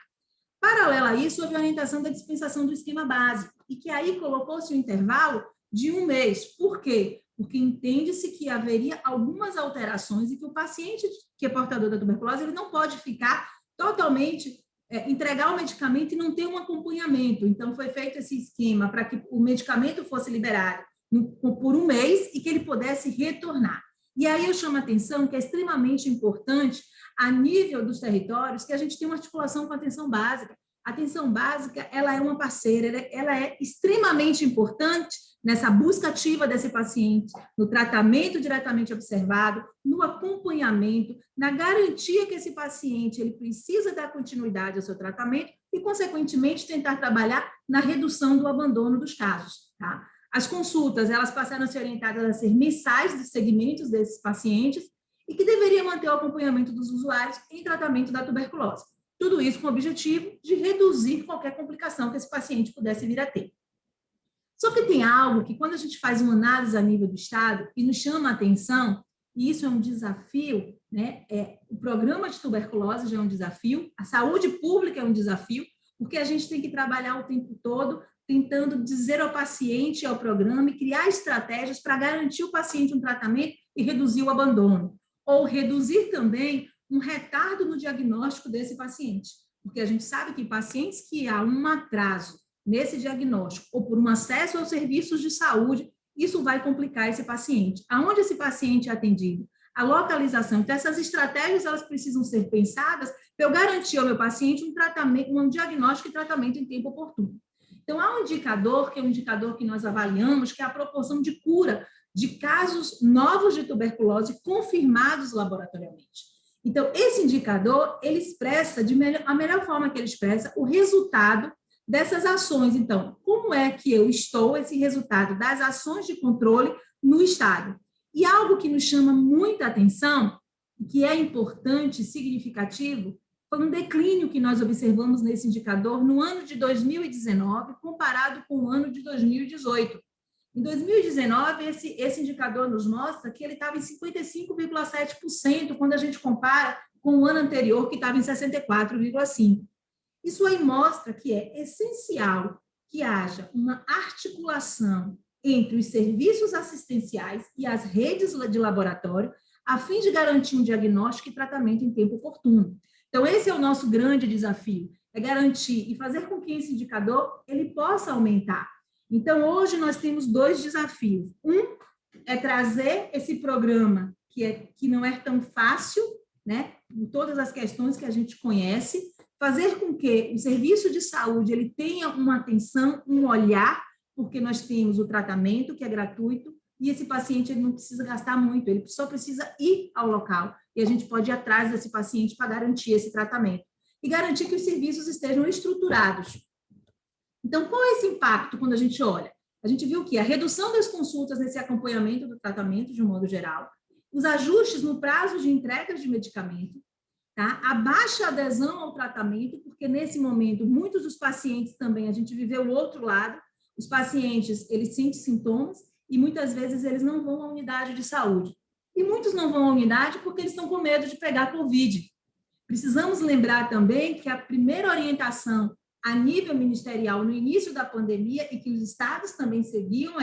Paralelo a isso, houve a orientação da dispensação do esquema básico, e que aí colocou-se um intervalo de 1 mês. Por quê? Porque entende-se que haveria algumas alterações e que o paciente que é portador da tuberculose ele não pode ficar totalmente, entregar o medicamento e não ter um acompanhamento. Então, foi feito esse esquema para que o medicamento fosse liberado por 1 mês e que ele pudesse retornar. E aí eu chamo a atenção que é extremamente importante, a nível dos territórios, que a gente tem uma articulação com a atenção básica. A atenção básica, ela é uma parceira, ela é extremamente importante nessa busca ativa desse paciente, no tratamento diretamente observado, no acompanhamento, na garantia que esse paciente ele precisa dar continuidade ao seu tratamento e, consequentemente, tentar trabalhar na redução do abandono dos casos. Tá? As consultas, elas passaram a ser orientadas a ser mensais dos segmentos desses pacientes e que deveria manter o acompanhamento dos usuários em tratamento da tuberculose. Tudo isso com o objetivo de reduzir qualquer complicação que esse paciente pudesse vir a ter. Só que tem algo que, quando a gente faz uma análise a nível do Estado, e nos chama a atenção, e isso é um desafio, né? O programa de tuberculose já é um desafio, a saúde pública é um desafio, porque a gente tem que trabalhar o tempo todo tentando dizer ao paciente, ao programa, e criar estratégias para garantir o paciente um tratamento e reduzir o abandono, ou reduzir também um retardo no diagnóstico desse paciente, porque a gente sabe que pacientes que há um atraso nesse diagnóstico ou por um acesso aos serviços de saúde, isso vai complicar esse paciente. Aonde esse paciente é atendido? A localização. Então, essas estratégias, elas precisam ser pensadas para eu garantir ao meu paciente um tratamento, um diagnóstico e tratamento em tempo oportuno. Então, há um indicador, que é um indicador que nós avaliamos, que é a proporção de cura de casos novos de tuberculose confirmados laboratorialmente. Então, esse indicador, ele expressa, a melhor forma que ele expressa, o resultado dessas ações. Então, como é que eu estou, esse resultado das ações de controle no Estado? E algo que nos chama muita atenção, que é importante, significativo, foi um declínio que nós observamos nesse indicador no ano de 2019, comparado com o ano de 2018. Em 2019, esse indicador nos mostra que ele estava em 55,7%, quando a gente compara com o ano anterior, que estava em 64,5%. Isso aí mostra que é essencial que haja uma articulação entre os serviços assistenciais e as redes de laboratório, a fim de garantir um diagnóstico e tratamento em tempo oportuno. Então, esse é o nosso grande desafio, é garantir e fazer com que esse indicador ele possa aumentar. Então, hoje nós temos 2 desafios. Um é trazer esse programa, que não é tão fácil, né, com todas as questões que a gente conhece, fazer com que o serviço de saúde ele tenha uma atenção, um olhar, porque nós temos o tratamento, que é gratuito, e esse paciente ele não precisa gastar muito, ele só precisa ir ao local, e a gente pode ir atrás desse paciente para garantir esse tratamento. E garantir que os serviços estejam estruturados. Então, qual é esse impacto quando a gente olha? A gente viu que a redução das consultas nesse acompanhamento do tratamento, de um modo geral, os ajustes no prazo de entrega de medicamento, tá? A baixa adesão ao tratamento, porque nesse momento, muitos dos pacientes também, a gente viveu o outro lado, os pacientes, eles sentem sintomas e muitas vezes eles não vão à unidade de saúde. E muitos não vão à unidade porque eles estão com medo de pegar Covid. Precisamos lembrar também que a primeira orientação a nível ministerial no início da pandemia e que os estados também seguiam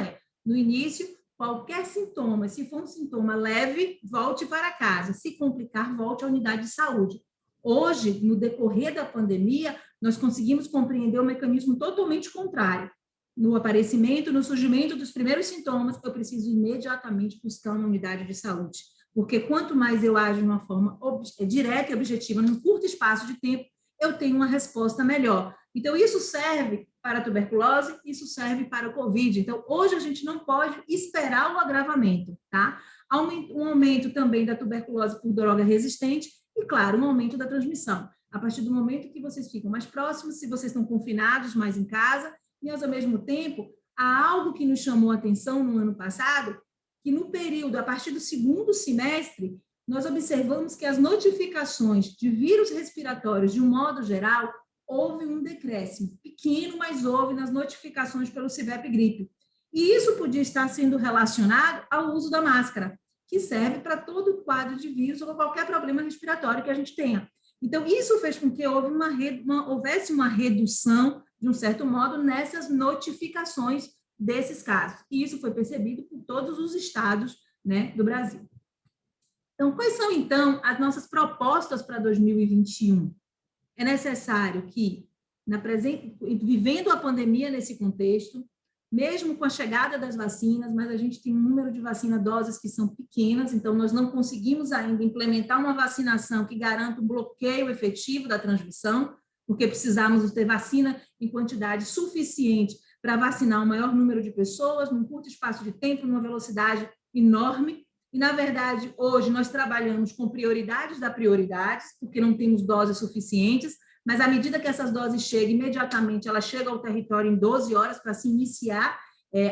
no início, qualquer sintoma, se for um sintoma leve, volte para casa. Se complicar, volte à unidade de saúde. Hoje, no decorrer da pandemia, nós conseguimos compreender o mecanismo totalmente contrário. No aparecimento, no surgimento dos primeiros sintomas, eu preciso imediatamente buscar uma unidade de saúde. Porque quanto mais eu ajo de uma forma direta e objetiva, num curto espaço de tempo, eu tenho uma resposta melhor. Então, isso serve para a tuberculose, isso serve para o Covid. Então, hoje a gente não pode esperar o agravamento, tá? Um aumento também da tuberculose por droga resistente e, claro, um aumento da transmissão. A partir do momento que vocês ficam mais próximos, se vocês estão confinados mais em casa, mas, ao mesmo tempo, há algo que nos chamou a atenção no ano passado, que no período, a partir do segundo semestre, nós observamos que as notificações de vírus respiratórios, de um modo geral, houve um decréscimo, pequeno, mas houve nas notificações pelo CIVEP-gripe. E isso podia estar sendo relacionado ao uso da máscara, que serve para todo o quadro de vírus ou qualquer problema respiratório que a gente tenha. Então, isso fez com que houvesse uma redução, de um certo modo, nessas notificações desses casos. E isso foi percebido por todos os estados, né, do Brasil. Então, quais são, então, as nossas propostas para 2021? É necessário que, vivendo a pandemia nesse contexto, mesmo com a chegada das vacinas, mas a gente tem um número de doses que são pequenas, então nós não conseguimos ainda implementar uma vacinação que garanta o bloqueio efetivo da transmissão, porque precisamos ter vacina em quantidade suficiente para vacinar o maior número de pessoas, num curto espaço de tempo, numa velocidade enorme. E, na verdade, hoje nós trabalhamos com prioridades da prioridades, porque não temos doses suficientes, mas à medida que essas doses chegam, imediatamente ela chega ao território em 12 horas para se iniciar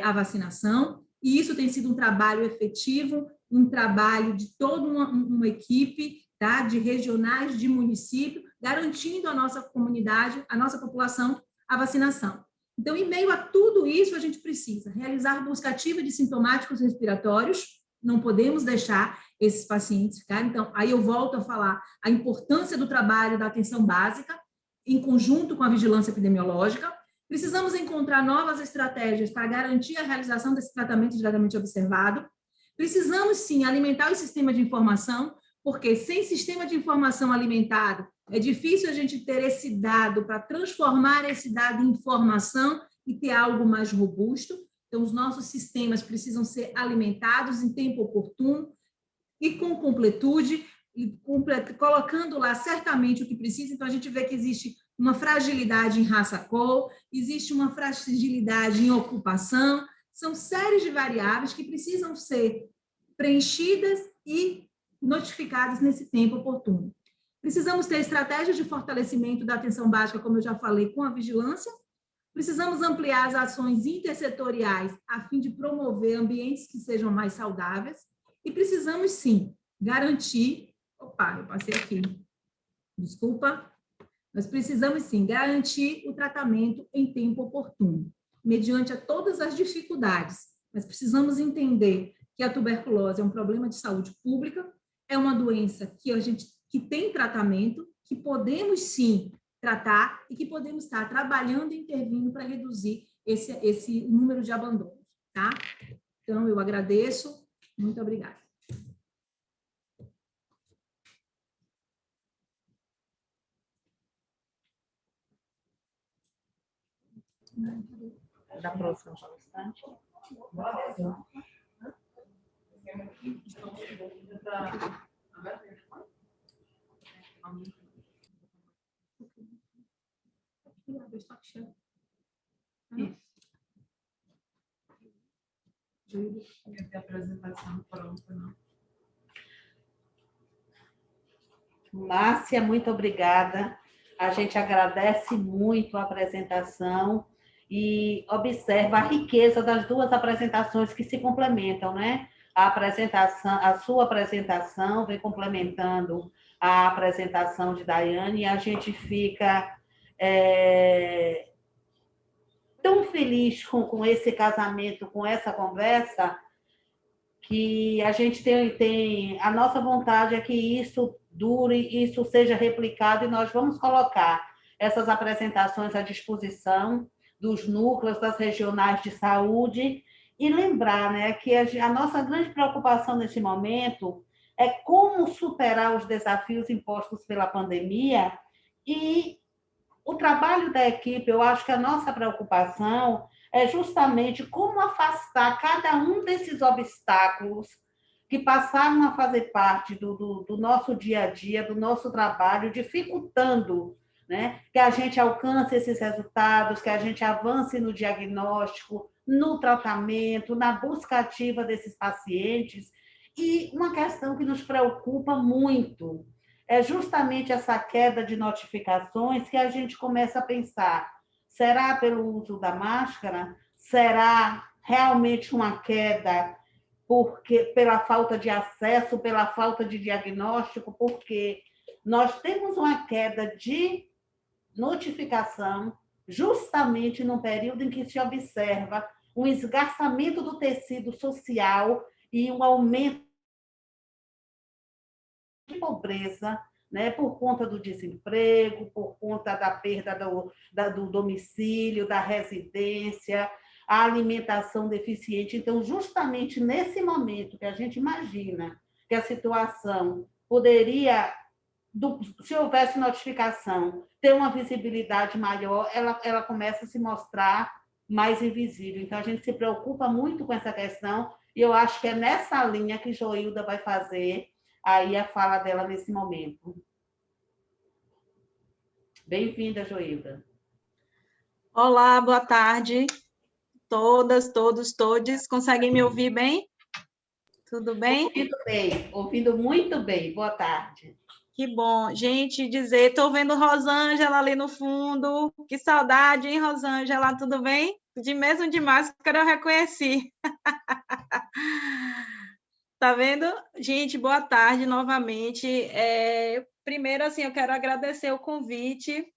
a vacinação, e isso tem sido um trabalho efetivo, um trabalho de toda uma equipe, tá, de regionais, de município, garantindo à nossa comunidade, à nossa população, a vacinação. Então, em meio a tudo isso, a gente precisa realizar busca ativa de sintomáticos respiratórios, não podemos deixar esses pacientes ficarem. Então, aí eu volto a falar a importância do trabalho da atenção básica, em conjunto com a vigilância epidemiológica. Precisamos encontrar novas estratégias para garantir a realização desse tratamento diretamente observado. Precisamos, sim, alimentar o sistema de informação, porque sem sistema de informação alimentado, é difícil a gente ter esse dado para transformar esse dado em informação e ter algo mais robusto. Então, os nossos sistemas precisam ser alimentados em tempo oportuno e com completude, e colocando lá certamente o que precisa. Então, a gente vê que existe uma fragilidade em raça-cor, existe uma fragilidade em ocupação, são séries de variáveis que precisam ser preenchidas e notificadas nesse tempo oportuno. Precisamos ter estratégias de fortalecimento da atenção básica, como eu já falei, com a vigilância. Precisamos ampliar as ações intersetoriais a fim de promover ambientes que sejam mais saudáveis. E precisamos, sim, garantir... Opa, eu passei aqui. Desculpa. Nós precisamos, sim, garantir o tratamento em tempo oportuno, mediante a todas as dificuldades. Mas precisamos entender que a tuberculose é um problema de saúde pública, é uma doença que tem tratamento, que podemos, sim, tratar e que podemos estar trabalhando e intervindo para reduzir esse número de abandonos, tá? Então, eu agradeço. Muito obrigada. Da próxima palestrante. A apresentação pronta, não? Márcia, muito obrigada. A gente agradece muito a apresentação e observa a riqueza das duas apresentações que se complementam, né? A sua apresentação vem complementando a apresentação de Daiane e a gente fica tão feliz com esse casamento, com essa conversa, que a gente tem a nossa vontade é que isso dure, isso seja replicado e nós vamos colocar essas apresentações à disposição dos núcleos, das regionais de saúde e lembrar, né, que a nossa grande preocupação nesse momento é como superar os desafios impostos pela pandemia e o trabalho da equipe, eu acho que a nossa preocupação é justamente como afastar cada um desses obstáculos que passaram a fazer parte do nosso dia a dia, do nosso trabalho, dificultando, né, que a gente alcance esses resultados, que a gente avance no diagnóstico, no tratamento, na busca ativa desses pacientes. E uma questão que nos preocupa muito é justamente essa queda de notificações que a gente começa a pensar, será pelo uso da máscara? Será realmente uma queda porque pela falta de acesso, pela falta de diagnóstico, porque nós temos uma queda de notificação justamente no período em que se observa um esgarçamento do tecido social e um aumento de pobreza, né, por conta do desemprego, por conta da perda do domicílio, da residência, a alimentação deficiente. Então, justamente nesse momento que a gente imagina que a situação poderia, se houvesse notificação, ter uma visibilidade maior, ela começa a se mostrar mais invisível. Então, a gente se preocupa muito com essa questão e eu acho que é nessa linha que Joilda vai fazer aí a fala dela nesse momento. Bem-vinda, Joilda. Olá, boa tarde. Todas, todos, todes. Conseguem me ouvir bem? Tudo bem? Ouvindo bem, ouvindo muito bem. Boa tarde. Que bom. Gente, dizer, estou vendo Rosângela ali no fundo. Que saudade, hein, Rosângela? Tudo bem? De mesmo de máscara eu reconheci. Tá vendo? Gente, boa tarde novamente. Primeiro, assim, eu quero agradecer o convite,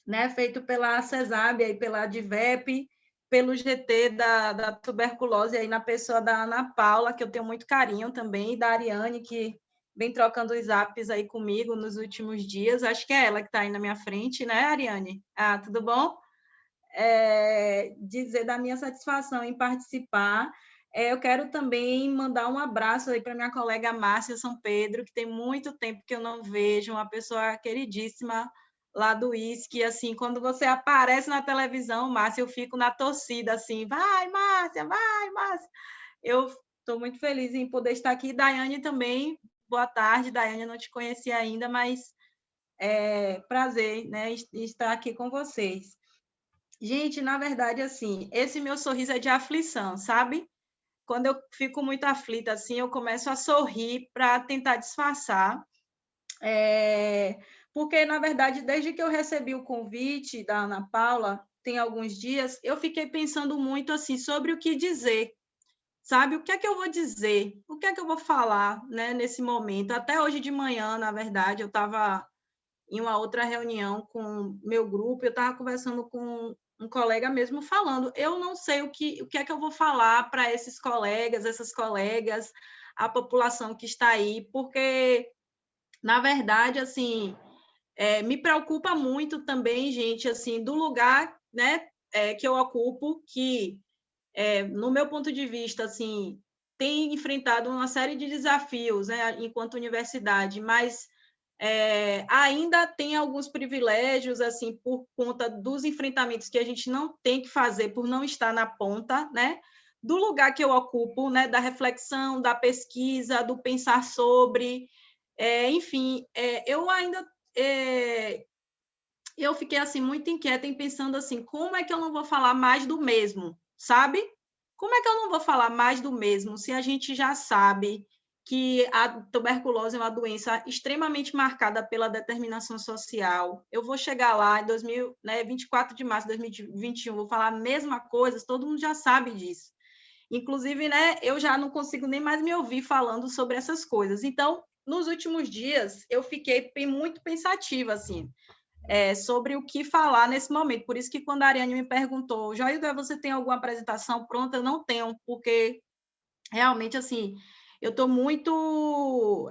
né, feito pela CESAB e pela Advep, pelo GT da tuberculose, aí na pessoa da Ana Paula, que eu tenho muito carinho também, e da Ariane, que vem trocando os zaps aí comigo nos últimos dias. Acho que é ela que está aí na minha frente, né, Ariane? Ah, tudo bom? Dizer da minha satisfação em participar. Eu quero também mandar um abraço aí para minha colega Márcia São Pedro, que tem muito tempo que eu não vejo, uma pessoa queridíssima lá do uísque, assim, quando você aparece na televisão, Márcia, eu fico na torcida, assim, vai, Márcia, vai, Márcia. Eu estou muito feliz em poder estar aqui. Daiane também, boa tarde, Daiane, eu não te conheci ainda, mas prazer, né, estar aqui com vocês. Gente, na verdade, assim, esse meu sorriso é de aflição, sabe? Quando eu fico muito aflita, assim, eu começo a sorrir para tentar disfarçar. Porque, na verdade, desde que eu recebi o convite da Ana Paula, tem alguns dias, eu fiquei pensando muito, assim, sobre o que dizer, sabe? O que é que eu vou dizer? O que é que eu vou falar, né, nesse momento? Até hoje de manhã, na verdade, eu estava em uma outra reunião com meu grupo, eu estava conversando com um colega mesmo falando, eu não sei o que é que eu vou falar para esses colegas, essas colegas, a população que está aí, porque, na verdade, assim, me preocupa muito também, gente, assim, do lugar, né, que eu ocupo, que, no meu ponto de vista, assim, tem enfrentado uma série de desafios, né, enquanto universidade, mas ainda tem alguns privilégios, assim, por conta dos enfrentamentos que a gente não tem que fazer por não estar na ponta, né? Do lugar que eu ocupo, né? Da reflexão, da pesquisa, do pensar sobre, enfim, eu ainda eu fiquei assim muito inquieta em pensando assim, como é que eu não vou falar mais do mesmo, sabe? Como é que eu não vou falar mais do mesmo se a gente já sabe que a tuberculose é uma doença extremamente marcada pela determinação social? Eu vou chegar lá em 24 de março de 2021, vou falar a mesma coisa, todo mundo já sabe disso. Inclusive, né, eu já não consigo nem mais me ouvir falando sobre essas coisas. Então, nos últimos dias, eu fiquei muito pensativa, assim, sobre o que falar nesse momento. Por isso que quando a Ariane me perguntou, Joilda, você tem alguma apresentação pronta? Eu não tenho, porque realmente, assim, eu estou muito,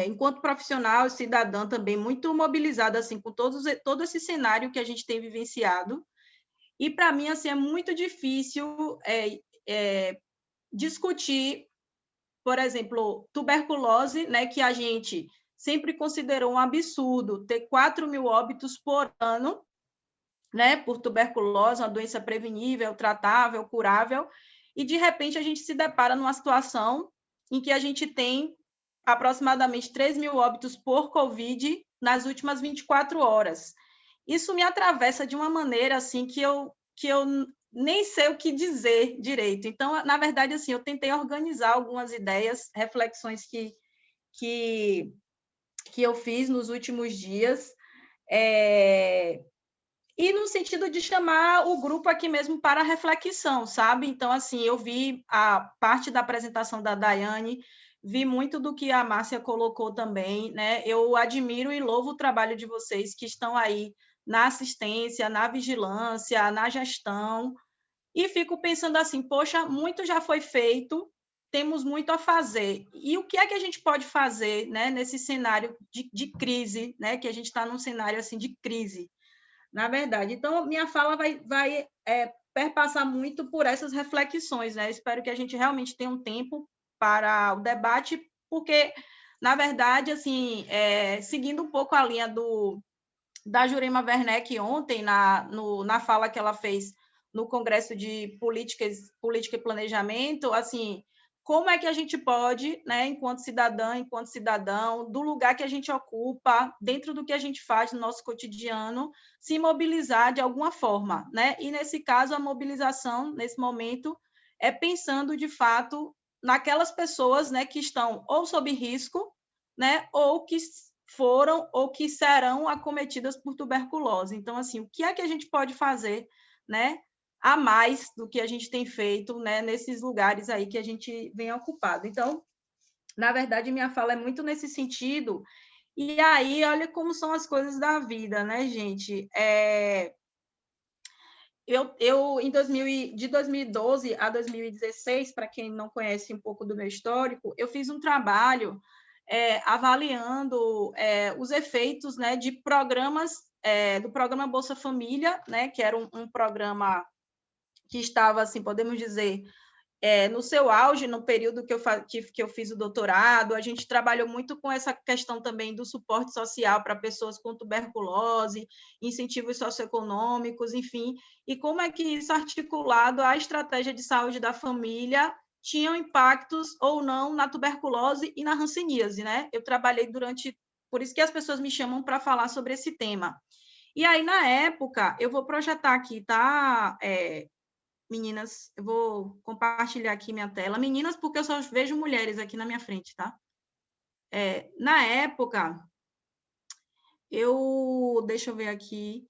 enquanto profissional, cidadã também, muito mobilizada, assim, com todo esse cenário que a gente tem vivenciado. E, para mim, assim, é muito difícil discutir, por exemplo, tuberculose, né, que a gente sempre considerou um absurdo ter 4.000 óbitos por ano, né, por tuberculose, uma doença prevenível, tratável, curável, e de repente a gente se depara numa situação em que a gente tem aproximadamente 3.000 óbitos por Covid nas últimas 24 horas. Isso me atravessa de uma maneira assim que eu nem sei o que dizer direito. Então, na verdade, assim, eu tentei organizar algumas ideias, reflexões que eu fiz nos últimos dias, e no sentido de chamar o grupo aqui mesmo para reflexão, sabe? Então, assim, eu vi a parte da apresentação da Daiane, vi muito do que a Márcia colocou também, né? Eu admiro e louvo o trabalho de vocês que estão aí na assistência, na vigilância, na gestão, e fico pensando assim, poxa, muito já foi feito, temos muito a fazer. E o que é que a gente pode fazer, né, nesse cenário de crise, né, que a gente está num cenário assim de crise, na verdade. Então, minha fala vai perpassar muito por essas reflexões, né? Espero que a gente realmente tenha um tempo para o debate, porque, na verdade, assim, seguindo um pouco a linha da Jurema Werneck ontem, na fala que ela fez no Congresso de Política e Planejamento, assim, como é que a gente pode, né, enquanto cidadã, enquanto cidadão, do lugar que a gente ocupa, dentro do que a gente faz no nosso cotidiano, se mobilizar de alguma forma, né? E, nesse caso, a mobilização, nesse momento, é pensando, de fato, naquelas pessoas, né, que estão ou sob risco, né, ou que foram ou que serão acometidas por tuberculose. Então, assim, o que é que a gente pode fazer, né, a mais do que a gente tem feito, né, nesses lugares aí que a gente vem ocupado. Então, na verdade, minha fala é muito nesse sentido. E aí, olha como são as coisas da vida, né, gente? Eu de 2012 a 2016, para quem não conhece um pouco do meu histórico, eu fiz um trabalho avaliando os efeitos, né, de programas, do programa Bolsa Família, né, que era um programa que estava, assim, podemos dizer, no seu auge, no período que eu fiz o doutorado. A gente trabalhou muito com essa questão também do suporte social para pessoas com tuberculose, incentivos socioeconômicos, enfim, e como é que isso, articulado à estratégia de saúde da família, tinham impactos ou não na tuberculose e na hanseníase, né? Eu trabalhei por isso que as pessoas me chamam para falar sobre esse tema. E aí, na época, eu vou projetar aqui, tá, meninas? Eu vou compartilhar aqui minha tela. Meninas, porque eu só vejo mulheres aqui na minha frente, tá? Na época, deixa eu ver aqui,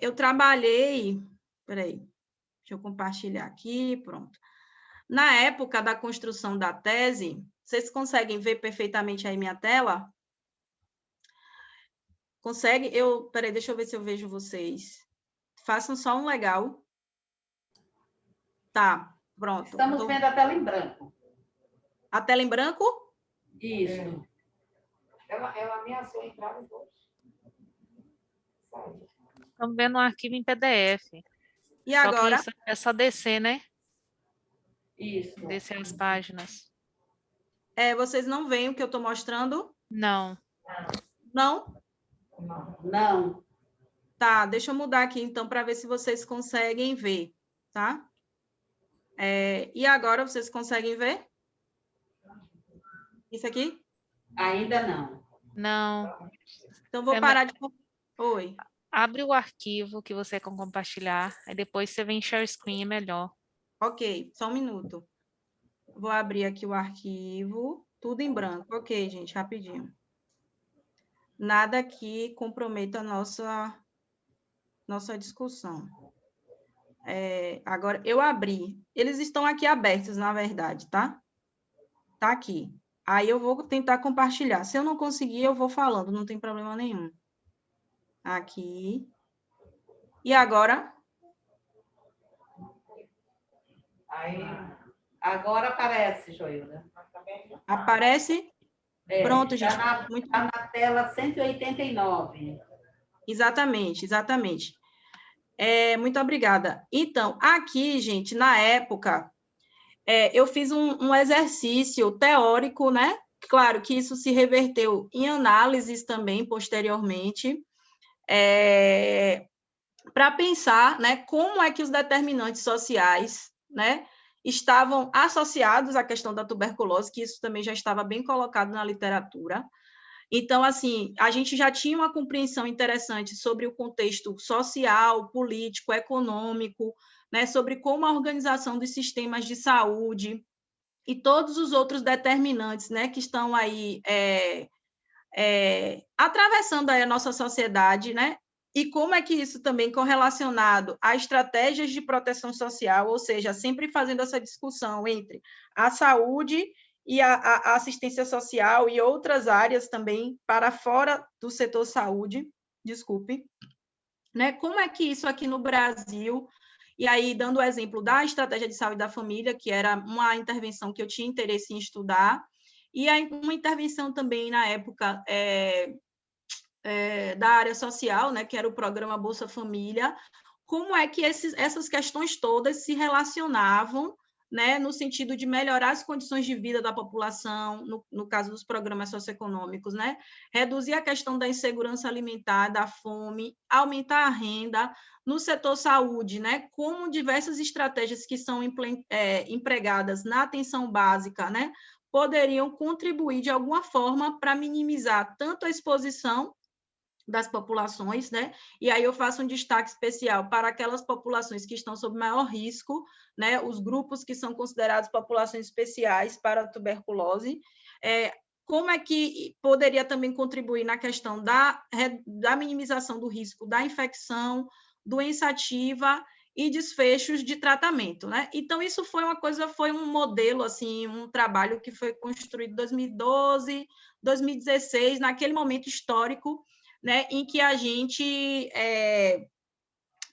eu trabalhei, peraí, deixa eu compartilhar aqui, pronto. Na época da construção da tese, vocês conseguem ver perfeitamente aí minha tela? Consegue? Peraí, deixa eu ver se eu vejo vocês. Façam só um legal. Tá, pronto. Estamos vendo a tela em branco. A tela em branco? Isso. Ela ameaçou entrar depois. Estamos vendo um arquivo em PDF. E Só agora? que é só descer, né? Isso. Descer as páginas. Vocês não veem o que eu estou mostrando? Não. Não? Não. Tá, deixa eu mudar aqui, então, para ver se vocês conseguem ver, tá? E agora, vocês conseguem ver? Isso aqui? Ainda não. Não. Então, vou parar de... Oi. Abre o arquivo que você quer compartilhar, aí depois você vem share screen, é melhor. Ok, só um minuto. Vou abrir aqui o arquivo, tudo em branco. Ok, gente, rapidinho. Nada que comprometa a nossa discussão. Agora, eu abri. Eles estão aqui abertos, na verdade, tá? Tá aqui. Aí eu vou tentar compartilhar. Se eu não conseguir, eu vou falando, não tem problema nenhum. Aqui. E agora? Aí, agora aparece, Joilda. Aparece? Pronto, gente. Está na tela 189. Exatamente, exatamente. Muito obrigada. Então, aqui, gente, na época, eu fiz um exercício teórico, né? Claro que isso se reverteu em análises também, posteriormente, para pensar, né, como é que os determinantes sociais, né, estavam associados à questão da tuberculose, que isso também já estava bem colocado na literatura. Então, assim, a gente já tinha uma compreensão interessante sobre o contexto social, político, econômico, né, sobre como a organização dos sistemas de saúde e todos os outros determinantes, né, que estão aí atravessando aí a nossa sociedade, né, e como é que isso também correlacionado a estratégias de proteção social, ou seja, sempre fazendo essa discussão entre a saúde e a assistência social e outras áreas também para fora do setor saúde, desculpe, né? Como é que isso aqui no Brasil, e aí dando o exemplo da estratégia de saúde da família, que era uma intervenção que eu tinha interesse em estudar, e aí uma intervenção também na época da área social, né, que era o programa Bolsa Família, como é que essas questões todas se relacionavam, né, no sentido de melhorar as condições de vida da população, no caso dos programas socioeconômicos, né, reduzir a questão da insegurança alimentar, da fome, aumentar a renda, no setor saúde, né, como diversas estratégias que são empregadas na atenção básica, né, poderiam contribuir de alguma forma para minimizar tanto a exposição das populações, né? E aí eu faço um destaque especial para aquelas populações que estão sob maior risco, né? Os grupos que são considerados populações especiais para a tuberculose. Como é que poderia também contribuir na questão da minimização do risco da infecção, doença ativa e desfechos de tratamento, né? Então, isso foi um modelo, assim, um trabalho que foi construído em 2012, 2016, naquele momento histórico, né, em que a gente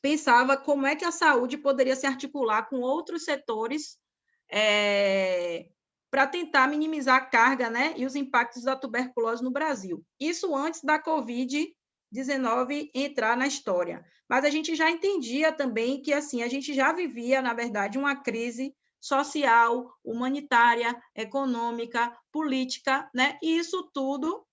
pensava como é que a saúde poderia se articular com outros setores para tentar minimizar a carga, né, e os impactos da tuberculose no Brasil. Isso antes da Covid-19 entrar na história. Mas a gente já entendia também que assim, a gente já vivia, na verdade, uma crise social, humanitária, econômica, política, né, e isso tudo,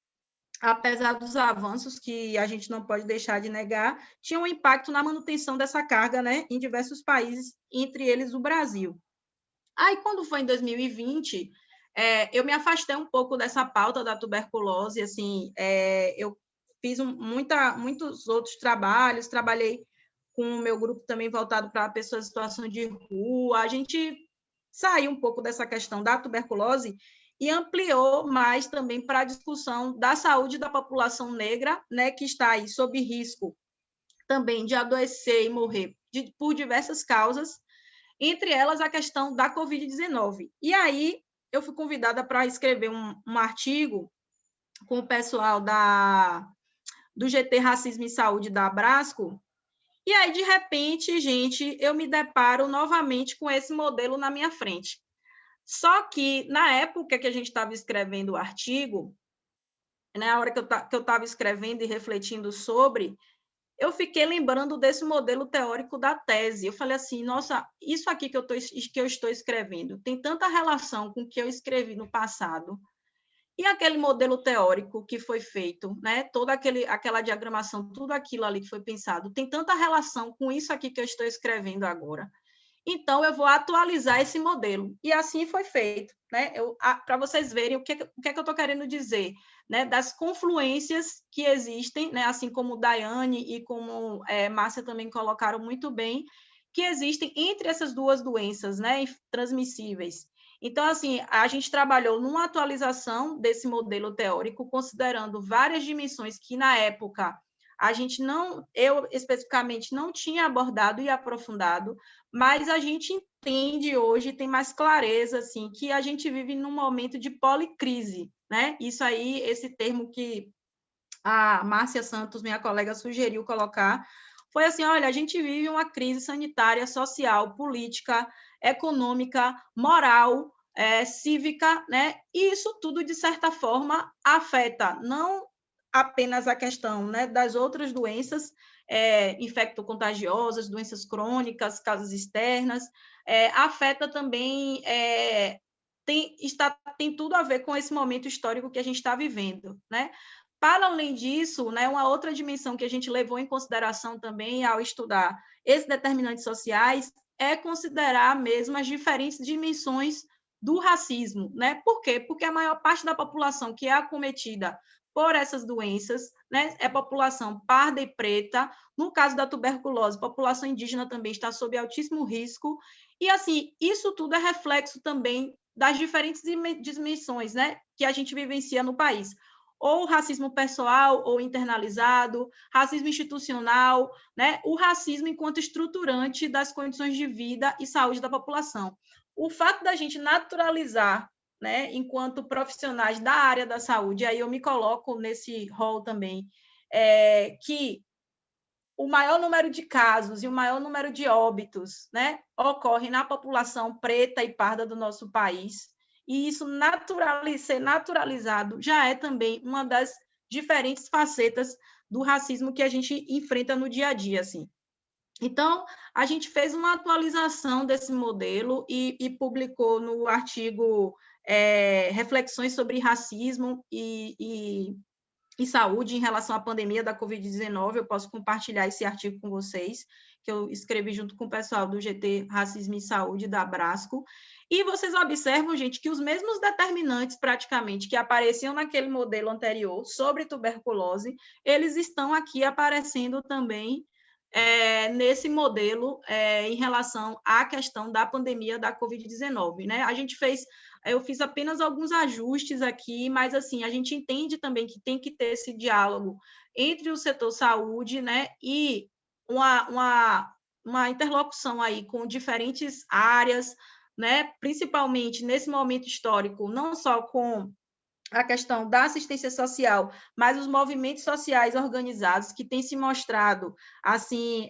apesar dos avanços que a gente não pode deixar de negar, tinha um impacto na manutenção dessa carga, né, em diversos países, entre eles o Brasil. Aí, quando foi em 2020, eu me afastei um pouco dessa pauta da tuberculose, assim, eu fiz muitos outros trabalhos, trabalhei com o meu grupo também voltado para pessoas em situação de rua, a gente saiu um pouco dessa questão da tuberculose e ampliou mais também para a discussão da saúde da população negra, né, que está aí sob risco também de adoecer e morrer por diversas causas, entre elas a questão da Covid-19. E aí eu fui convidada para escrever um artigo com o pessoal do GT Racismo e Saúde da Abrasco, e aí, de repente, gente, eu me deparo novamente com esse modelo na minha frente. Só que, na época que a gente estava escrevendo o artigo, na hora que eu estava escrevendo e refletindo sobre, eu fiquei lembrando desse modelo teórico da tese. Eu falei assim, nossa, isso aqui que eu estou escrevendo tem tanta relação com o que eu escrevi no passado, e aquele modelo teórico que foi feito, né, toda aquela diagramação, tudo aquilo ali que foi pensado, tem tanta relação com isso aqui que eu estou escrevendo agora. Então, eu vou atualizar esse modelo. E assim foi feito, né? Para vocês verem o que é que eu estou querendo dizer, né? Das confluências que existem, né? Assim como Daiane e como Márcia também colocaram muito bem, que existem entre essas duas doenças, né? Transmissíveis. Então, assim, a gente trabalhou numa atualização desse modelo teórico, considerando várias dimensões que, na época, eu especificamente não tinha abordado e aprofundado, mas a gente entende hoje, tem mais clareza, assim, que a gente vive num momento de policrise, né? Isso aí, esse termo que a Márcia Santos, minha colega, sugeriu colocar, foi assim, olha, a gente vive uma crise sanitária, social, política, econômica, moral, cívica, né? E isso tudo, de certa forma, afeta não apenas a questão, né, das outras doenças infectocontagiosas, doenças crônicas, causas externas, afeta também, tem tudo a ver com esse momento histórico que a gente está vivendo, né? Para além disso, né, uma outra dimensão que a gente levou em consideração também ao estudar esses determinantes sociais é considerar mesmo as diferentes dimensões do racismo, né? Por quê? Porque a maior parte da população que é acometida por essas doenças, né, é população parda e preta. No caso da tuberculose, a população indígena também está sob altíssimo risco. E, assim, isso tudo é reflexo também das diferentes dimensões, né, que a gente vivencia no país. ou racismo pessoal ou internalizado, racismo institucional, né? O racismo enquanto estruturante das condições de vida e saúde da população. O fato da gente naturalizar, né, enquanto profissionais da área da saúde, aí eu me coloco nesse rol também, que o maior número de casos e o maior número de óbitos, né, ocorre na população preta e parda do nosso país, e isso ser naturalizado já é também uma das diferentes facetas do racismo que a gente enfrenta no dia a dia, assim. Então, a gente fez uma atualização desse modelo e publicou no artigo Reflexões sobre Racismo e saúde em relação à pandemia da Covid-19. Eu posso compartilhar esse artigo com vocês, que eu escrevi junto com o pessoal do GT Racismo e Saúde, da Abrasco. E vocês observam, gente, que os mesmos determinantes, praticamente, que apareciam naquele modelo anterior sobre tuberculose, eles estão aqui aparecendo também nesse modelo em relação à questão da pandemia da Covid-19, né? Eu fiz apenas alguns ajustes aqui, mas assim, a gente entende também que tem que ter esse diálogo entre o setor saúde, né, e uma interlocução aí com diferentes áreas, né, principalmente nesse momento histórico, não só com a questão da assistência social, mas os movimentos sociais organizados que têm se mostrado assim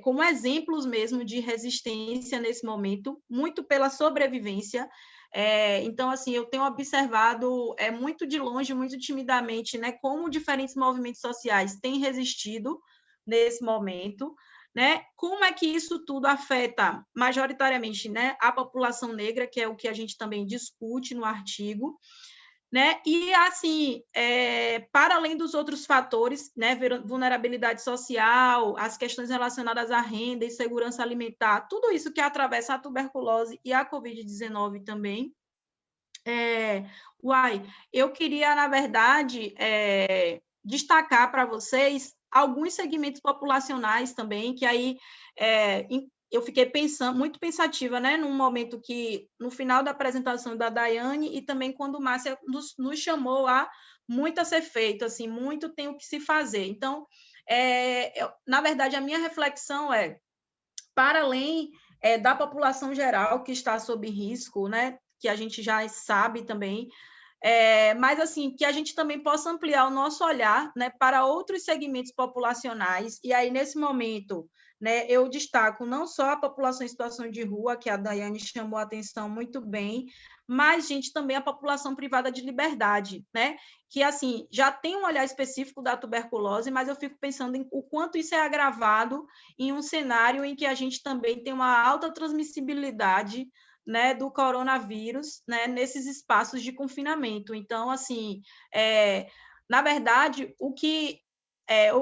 como exemplos mesmo de resistência nesse momento, muito pela sobrevivência. Então, assim, eu tenho observado muito de longe, muito timidamente, né, como diferentes movimentos sociais têm resistido nesse momento, né? Como é que isso tudo afeta majoritariamente, né, a população negra, que é o que a gente também discute no artigo, né? E, assim, para além dos outros fatores, né, vulnerabilidade social, as questões relacionadas à renda e segurança alimentar, tudo isso que atravessa a tuberculose e a Covid-19 também. Eu queria, na verdade, destacar para vocês alguns segmentos populacionais também, que aí eu fiquei muito pensativa, né, num momento que, no final da apresentação da Daiane, e também quando Márcia nos chamou a muito a ser feito, assim, muito tem o que se fazer. Então, na verdade, a minha reflexão para além da população geral que está sob risco, né, que a gente já sabe também, mas assim, que a gente também possa ampliar o nosso olhar, né, para outros segmentos populacionais, e aí nesse momento, né, eu destaco não só a população em situação de rua, que a Daiane chamou a atenção muito bem, mas, gente, também a população privada de liberdade, né, que assim, já tem um olhar específico da tuberculose, mas eu fico pensando em o quanto isso é agravado em um cenário em que a gente também tem uma alta transmissibilidade, né, do coronavírus, né, nesses espaços de confinamento. Então, assim, na verdade, o que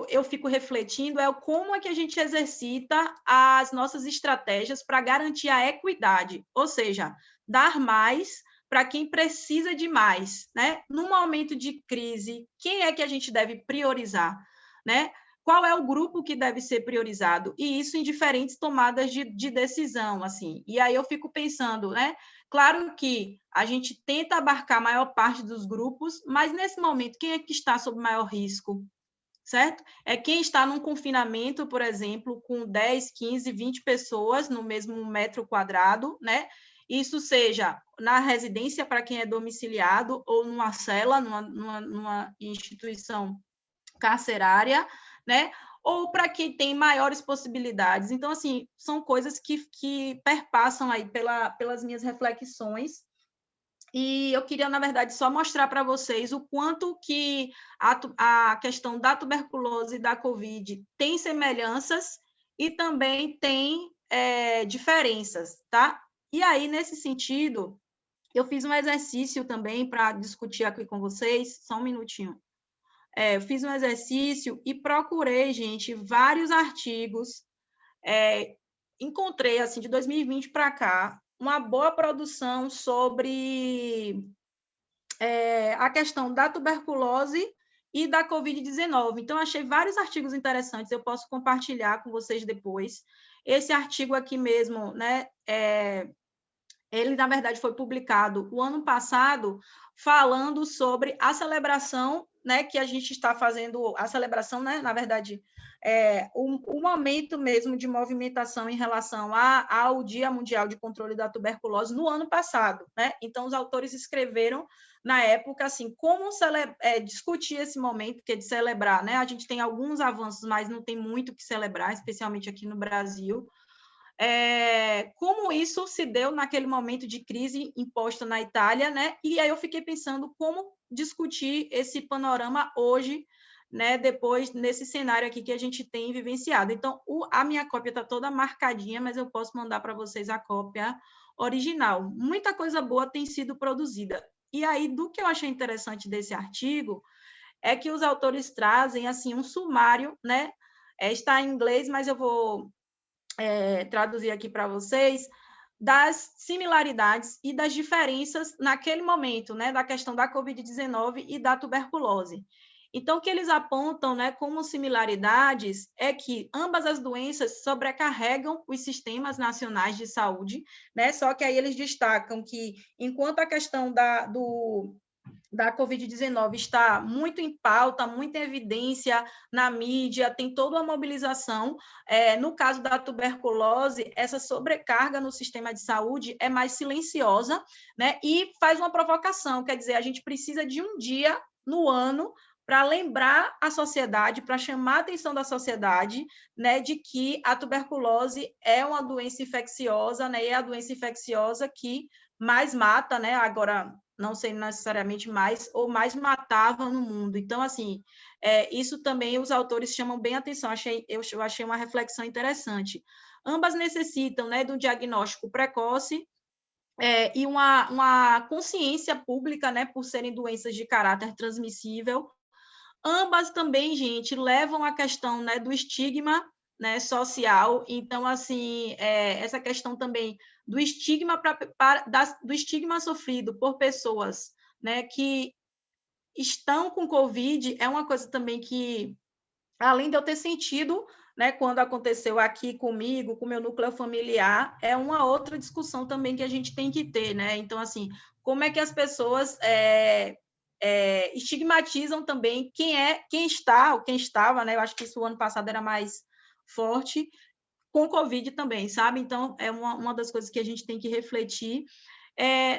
eu fico refletindo como é que a gente exercita as nossas estratégias para garantir a equidade, ou seja, dar mais para quem precisa de mais, né? Num momento de crise, quem é que a gente deve priorizar, né? Qual é o grupo que deve ser priorizado? E isso em diferentes tomadas de decisão, assim. E aí eu fico pensando, né? Claro que a gente tenta abarcar a maior parte dos grupos, mas nesse momento, quem é que está sob maior risco? Certo? É quem está num confinamento, por exemplo, com 10, 15, 20 pessoas no mesmo metro quadrado, né? Isso seja na residência para quem é domiciliado ou numa cela, numa instituição carcerária, né? Ou para quem tem maiores possibilidades. Então, assim, são coisas que perpassam aí pelas minhas reflexões. E eu queria, na verdade, só mostrar para vocês o quanto que a questão da tuberculose e da Covid tem semelhanças e também tem diferenças, tá? E aí, nesse sentido, eu fiz um exercício também para discutir aqui com vocês, só um minutinho. Eu fiz um exercício e procurei, gente, vários artigos. Encontrei, assim, de 2020 para cá, uma boa produção sobre a questão da tuberculose e da Covid-19. Então, achei vários artigos interessantes, eu posso compartilhar com vocês depois. Esse artigo aqui mesmo, né, ele, na verdade, foi publicado o ano passado, falando sobre a celebração, né, que a gente está fazendo a celebração, né, na verdade, o momento mesmo de movimentação em relação ao Dia Mundial de Controle da Tuberculose no ano passado, né? Então, os autores escreveram na época, assim, como discutir esse momento, que é de celebrar, né? A gente tem alguns avanços, mas não tem muito o que celebrar, especialmente aqui no Brasil. Como isso se deu naquele momento de crise imposta na Itália, né? E aí eu fiquei pensando como discutir esse panorama hoje, né? Depois, nesse cenário aqui que a gente tem vivenciado. Então, a minha cópia está toda marcadinha, mas eu posso mandar para vocês a cópia original. Muita coisa boa tem sido produzida. E aí, do que eu achei interessante desse artigo, é que os autores trazem, assim, um sumário, né? Está em inglês, mas eu vou traduzir aqui para vocês, das similaridades e das diferenças naquele momento, né, da questão da Covid-19 e da tuberculose. Então, o que eles apontam, né, como similaridades é que ambas as doenças sobrecarregam os sistemas nacionais de saúde, né, só que aí eles destacam que, enquanto a questão da Covid-19 está muito em pauta, muita evidência na mídia, tem toda uma mobilização. No caso da tuberculose, essa sobrecarga no sistema de saúde é mais silenciosa, né? E faz uma provocação, quer dizer, a gente precisa de um dia no ano para lembrar a sociedade, para chamar a atenção da sociedade, né, de que a tuberculose é uma doença infecciosa, né, e é a doença infecciosa que mais mata, né, agora não sei necessariamente mais, ou mais matava no mundo. Então, assim, isso também os autores chamam bem atenção, eu achei uma reflexão interessante. Ambas necessitam, né, de um diagnóstico precoce, e uma consciência pública, né, por serem doenças de caráter transmissível. Ambas também, gente, levam a questão, né, do estigma, né, social. Então, assim, essa questão também do estigma do estigma sofrido por pessoas, né, que estão com Covid é uma coisa também que, além de eu ter sentido, né, quando aconteceu aqui comigo, com o meu núcleo familiar, é uma outra discussão também que a gente tem que ter, né? Então, assim, como é que as pessoas estigmatizam também quem estava, né? Eu acho que isso o ano passado era mais forte, com Covid também, sabe? Então, é uma das coisas que a gente tem que refletir.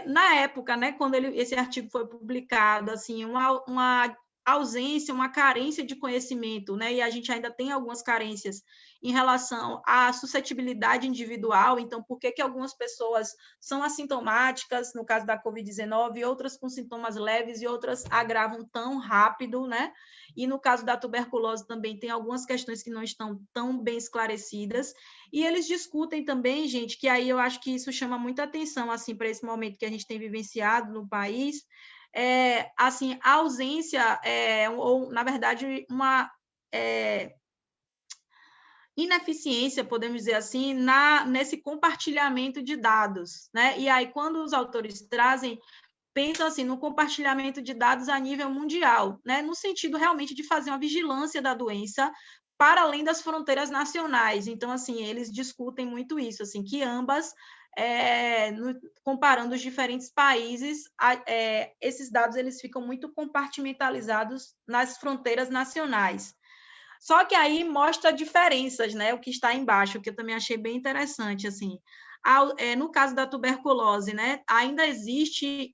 Na época, né, quando esse artigo foi publicado, assim, uma ausência, uma carência de conhecimento, né? E a gente ainda tem algumas carências em relação à suscetibilidade individual. Então, por que algumas pessoas são assintomáticas, no caso da Covid-19, outras com sintomas leves e outras agravam tão rápido, né? E no caso da tuberculose também tem algumas questões que não estão tão bem esclarecidas. E eles discutem também, gente, que aí eu acho que isso chama muita atenção, assim, para esse momento que a gente tem vivenciado no país, assim, a ausência, ou, na verdade, uma ineficiência, podemos dizer assim, nesse compartilhamento de dados, né? E aí, quando os autores pensam assim, no compartilhamento de dados a nível mundial, né? No sentido realmente de fazer uma vigilância da doença para além das fronteiras nacionais. Então, assim, eles discutem muito isso, assim, que ambas, comparando os diferentes países, esses dados eles ficam muito compartimentalizados nas fronteiras nacionais. Só que aí mostra diferenças, né? O que está embaixo, que eu também achei bem interessante, assim. No caso da tuberculose, né? Ainda existe,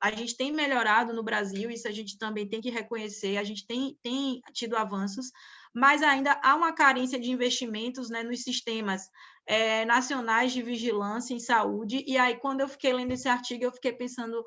a gente tem melhorado no Brasil, isso a gente também tem que reconhecer, a gente tem tido avanços, mas ainda há uma carência de investimentos, né, nos sistemas nacionais de vigilância em saúde. E aí, quando eu fiquei lendo esse artigo, eu fiquei pensando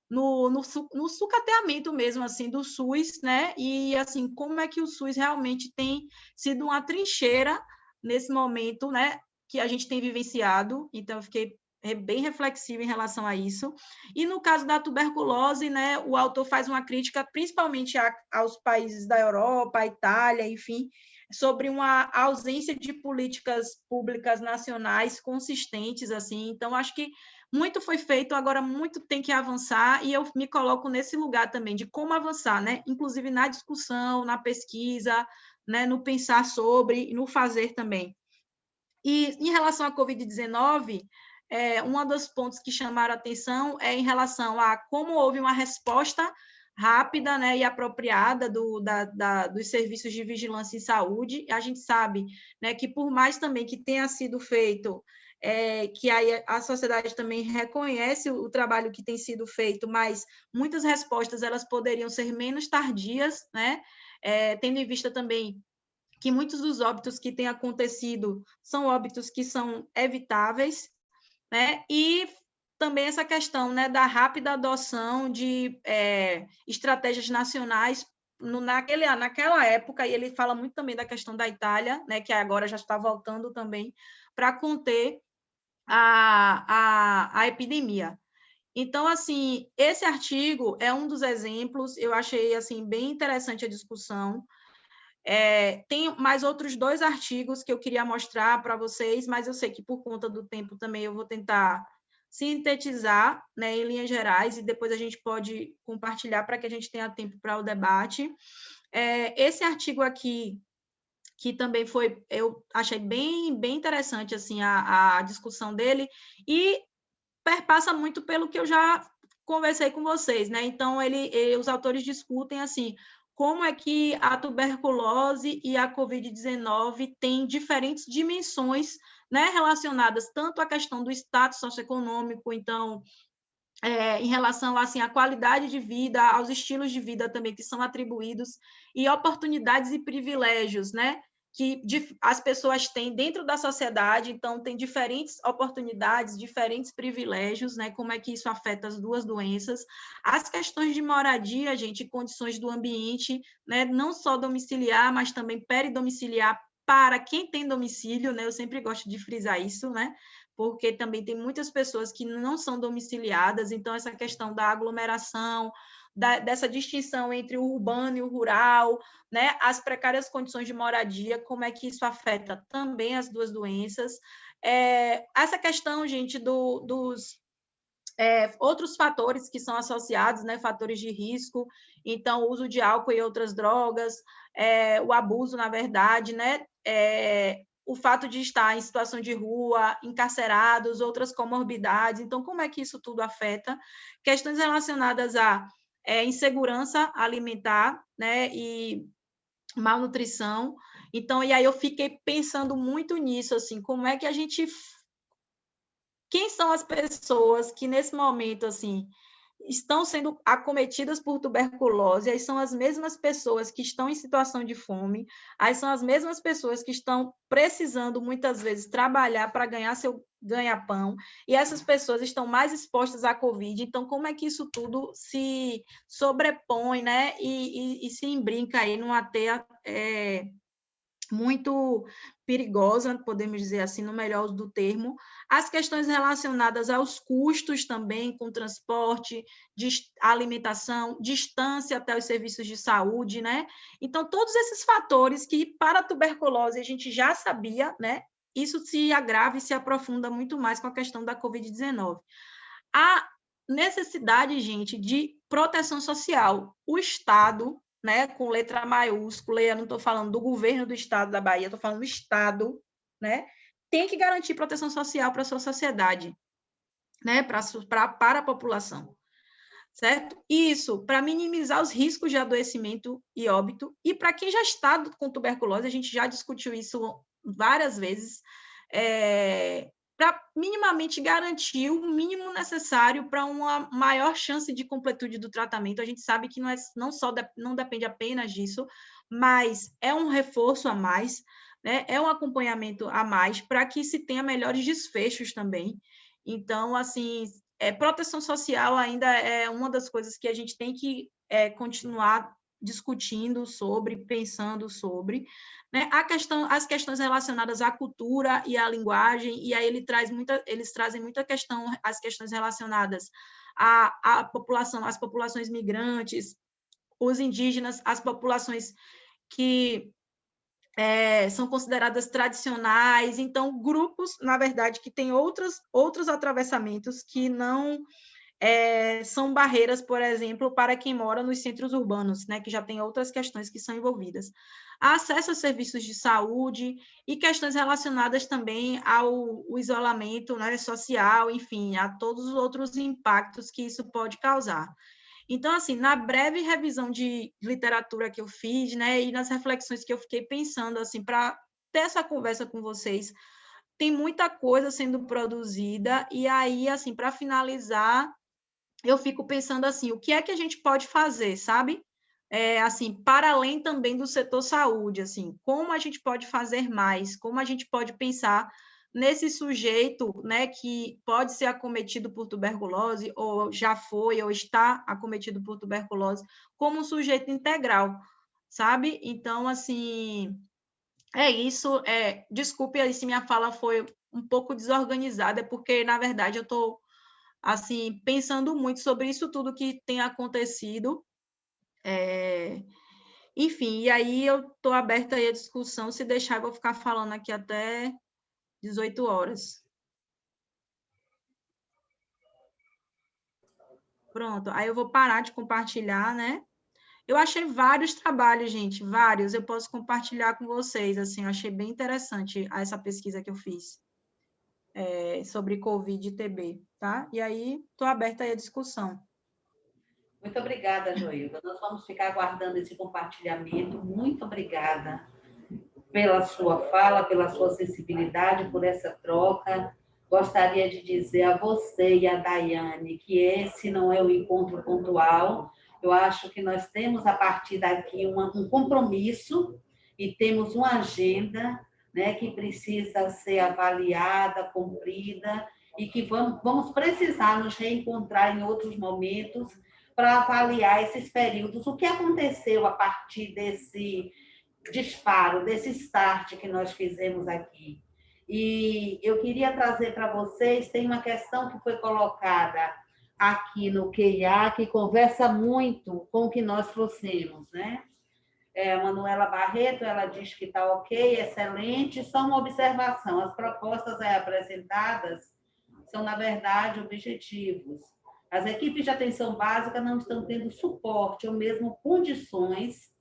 no sucateamento mesmo, assim, do SUS, né? E, assim, como é que o SUS realmente tem sido uma trincheira nesse momento, né, que a gente tem vivenciado. Então, eu fiquei bem reflexiva em relação a isso. E no caso da tuberculose, né, o autor faz uma crítica principalmente aos países da Europa, a Itália, enfim, sobre uma ausência de políticas públicas nacionais consistentes, assim. Então, acho que muito foi feito, agora muito tem que avançar, e eu me coloco nesse lugar também, de como avançar, né? Inclusive na discussão, na pesquisa, né? No pensar sobre, no fazer também. E em relação à Covid-19, um dos pontos que chamaram a atenção é em relação a como houve uma resposta rápida, né, e apropriada dos serviços de vigilância em saúde. A gente sabe, né, que por mais também que tenha sido feito, que aí a sociedade também reconhece o trabalho que tem sido feito, mas muitas respostas elas poderiam ser menos tardias, né, tendo em vista também que muitos dos óbitos que têm acontecido são óbitos que são evitáveis, né, e também essa questão, né, da rápida adoção de estratégias nacionais naquela época, e ele fala muito também da questão da Itália, né, que agora já está voltando também, para conter a epidemia. Então, assim, esse artigo é um dos exemplos, eu achei, assim, bem interessante a discussão. Tem mais outros 2 artigos que eu queria mostrar para vocês, mas eu sei que por conta do tempo também eu vou tentar sintetizar, né, em linhas gerais, e depois a gente pode compartilhar para que a gente tenha tempo para o debate. Esse artigo aqui, que também eu achei bem interessante assim, a discussão dele, e perpassa muito pelo que eu já conversei com vocês, né? Então, os autores discutem assim, como é que a tuberculose e a Covid-19 têm diferentes dimensões, né, relacionadas tanto à questão do status socioeconômico, então, em relação assim, à qualidade de vida, aos estilos de vida também que são atribuídos, e oportunidades e privilégios, né, que as pessoas têm dentro da sociedade, então tem diferentes oportunidades, diferentes privilégios, né, como é que isso afeta as 2 doenças, as questões de moradia, gente, condições do ambiente, né, não só domiciliar, mas também peridomiciliar para quem tem domicílio, né, eu sempre gosto de frisar isso, né, porque também tem muitas pessoas que não são domiciliadas, então essa questão da aglomeração, dessa distinção entre o urbano e o rural, né, as precárias condições de moradia, como é que isso afeta também as 2 doenças. Essa questão, gente, dos outros fatores que são associados, né, fatores de risco, então o uso de álcool e outras drogas, o abuso, na verdade, né, o fato de estar em situação de rua, encarcerados, outras comorbidades, então como é que isso tudo afeta? Questões relacionadas à insegurança alimentar, né, e malnutrição, então, e aí eu fiquei pensando muito nisso, assim, como é que a gente... Quem são as pessoas que, nesse momento, assim, estão sendo acometidas por tuberculose, aí são as mesmas pessoas que estão em situação de fome, aí são as mesmas pessoas que estão precisando, muitas vezes, trabalhar para ganhar seu ganha-pão, e essas pessoas estão mais expostas à Covid, então como é que isso tudo se sobrepõe, né, e se embrinca aí numa teia muito perigosa, podemos dizer assim, no melhor uso do termo, as questões relacionadas aos custos também, com transporte, de alimentação, distância até os serviços de saúde, né? Então, todos esses fatores que, para a tuberculose, a gente já sabia, né? Isso se agrava e se aprofunda muito mais com a questão da Covid-19. A necessidade, gente, de proteção social. O Estado, né, com letra maiúscula, eu não estou falando do governo do Estado da Bahia, estou falando do Estado, né, tem que garantir proteção social para a sua sociedade, né, para a população, certo? Isso, para minimizar os riscos de adoecimento e óbito, e para quem já está com tuberculose, a gente já discutiu isso várias vezes, para minimamente garantir o mínimo necessário para uma maior chance de completude do tratamento. A gente sabe que não depende apenas disso, mas é um reforço a mais, né? É um acompanhamento a mais para que se tenha melhores desfechos também. Então, assim, proteção social ainda é uma das coisas que a gente tem que continuar discutindo sobre, pensando sobre, né? As questões relacionadas à cultura e à linguagem, e aí eles trazem muita questão, as questões relacionadas à população, às populações migrantes, os indígenas, as populações que são consideradas tradicionais, então grupos, na verdade, que têm outros atravessamentos que não são barreiras, por exemplo, para quem mora nos centros urbanos, né, que já tem outras questões que são envolvidas. Acesso a serviços de saúde e questões relacionadas também ao isolamento, né, social, enfim, a todos os outros impactos que isso pode causar. Então, assim, na breve revisão de literatura que eu fiz, né, e nas reflexões que eu fiquei pensando, assim, para ter essa conversa com vocês, tem muita coisa sendo produzida, e aí, assim, para finalizar, eu fico pensando assim, o que é que a gente pode fazer, sabe? Assim, para além também do setor saúde, assim, como a gente pode fazer mais, como a gente pode pensar nesse sujeito, né, que pode ser acometido por tuberculose, ou já foi, ou está acometido por tuberculose, como um sujeito integral, sabe? Então, assim, é isso. Desculpe aí se minha fala foi um pouco desorganizada, porque, na verdade, eu estou assim, pensando muito sobre isso tudo que tem acontecido. Enfim, e aí eu estou aberta aí à discussão, se deixar eu vou ficar falando aqui até 18 horas. Pronto, aí eu vou parar de compartilhar, né? Eu achei vários trabalhos, gente, vários, eu posso compartilhar com vocês, assim, eu achei bem interessante essa pesquisa que eu fiz sobre Covid e TB, tá? E aí, estou aberta aí à discussão. Muito obrigada, Joilda. Nós vamos ficar aguardando esse compartilhamento. Muito obrigada pela sua fala, pela sua sensibilidade, por essa troca. Gostaria de dizer a você e a Daiane que esse não é o encontro pontual. Eu acho que nós temos, a partir daqui, um compromisso e temos uma agenda, né, que precisa ser avaliada, cumprida, e que vamos precisar nos reencontrar em outros momentos para avaliar esses períodos. O que aconteceu a partir desse disparo, desse start que nós fizemos aqui? E eu queria trazer para vocês, tem uma questão que foi colocada aqui no QIA, que conversa muito com o que nós trouxemos, né? A Manuela Barreto, ela diz que está ok, excelente, só uma observação, as propostas aí apresentadas são, na verdade, objetivos. As equipes de atenção básica não estão tendo suporte ou mesmo condições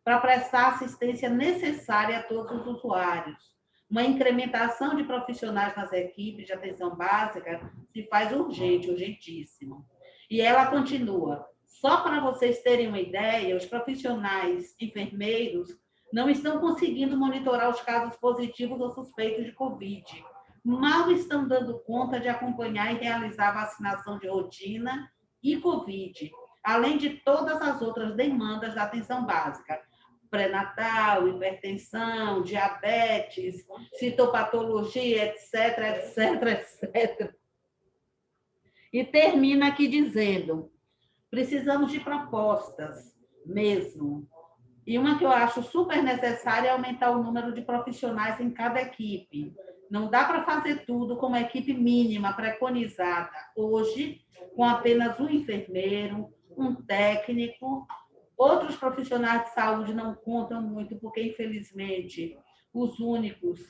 para prestar a assistência necessária a todos os usuários. Uma incrementação de profissionais nas equipes de atenção básica se faz urgente, urgentíssimo. E ela continua. Só para vocês terem uma ideia, os profissionais enfermeiros não estão conseguindo monitorar os casos positivos ou suspeitos de Covid. Mal estão dando conta de acompanhar e realizar a vacinação de rotina e Covid, além de todas as outras demandas da atenção básica, pré-natal, hipertensão, diabetes, citopatologia, etc, etc, etc. E termina aqui dizendo, precisamos de propostas mesmo. E uma que eu acho super necessária é aumentar o número de profissionais em cada equipe. Não dá para fazer tudo com uma equipe mínima preconizada hoje, com apenas um enfermeiro, um técnico. Outros profissionais de saúde não contam muito, porque, infelizmente, os únicos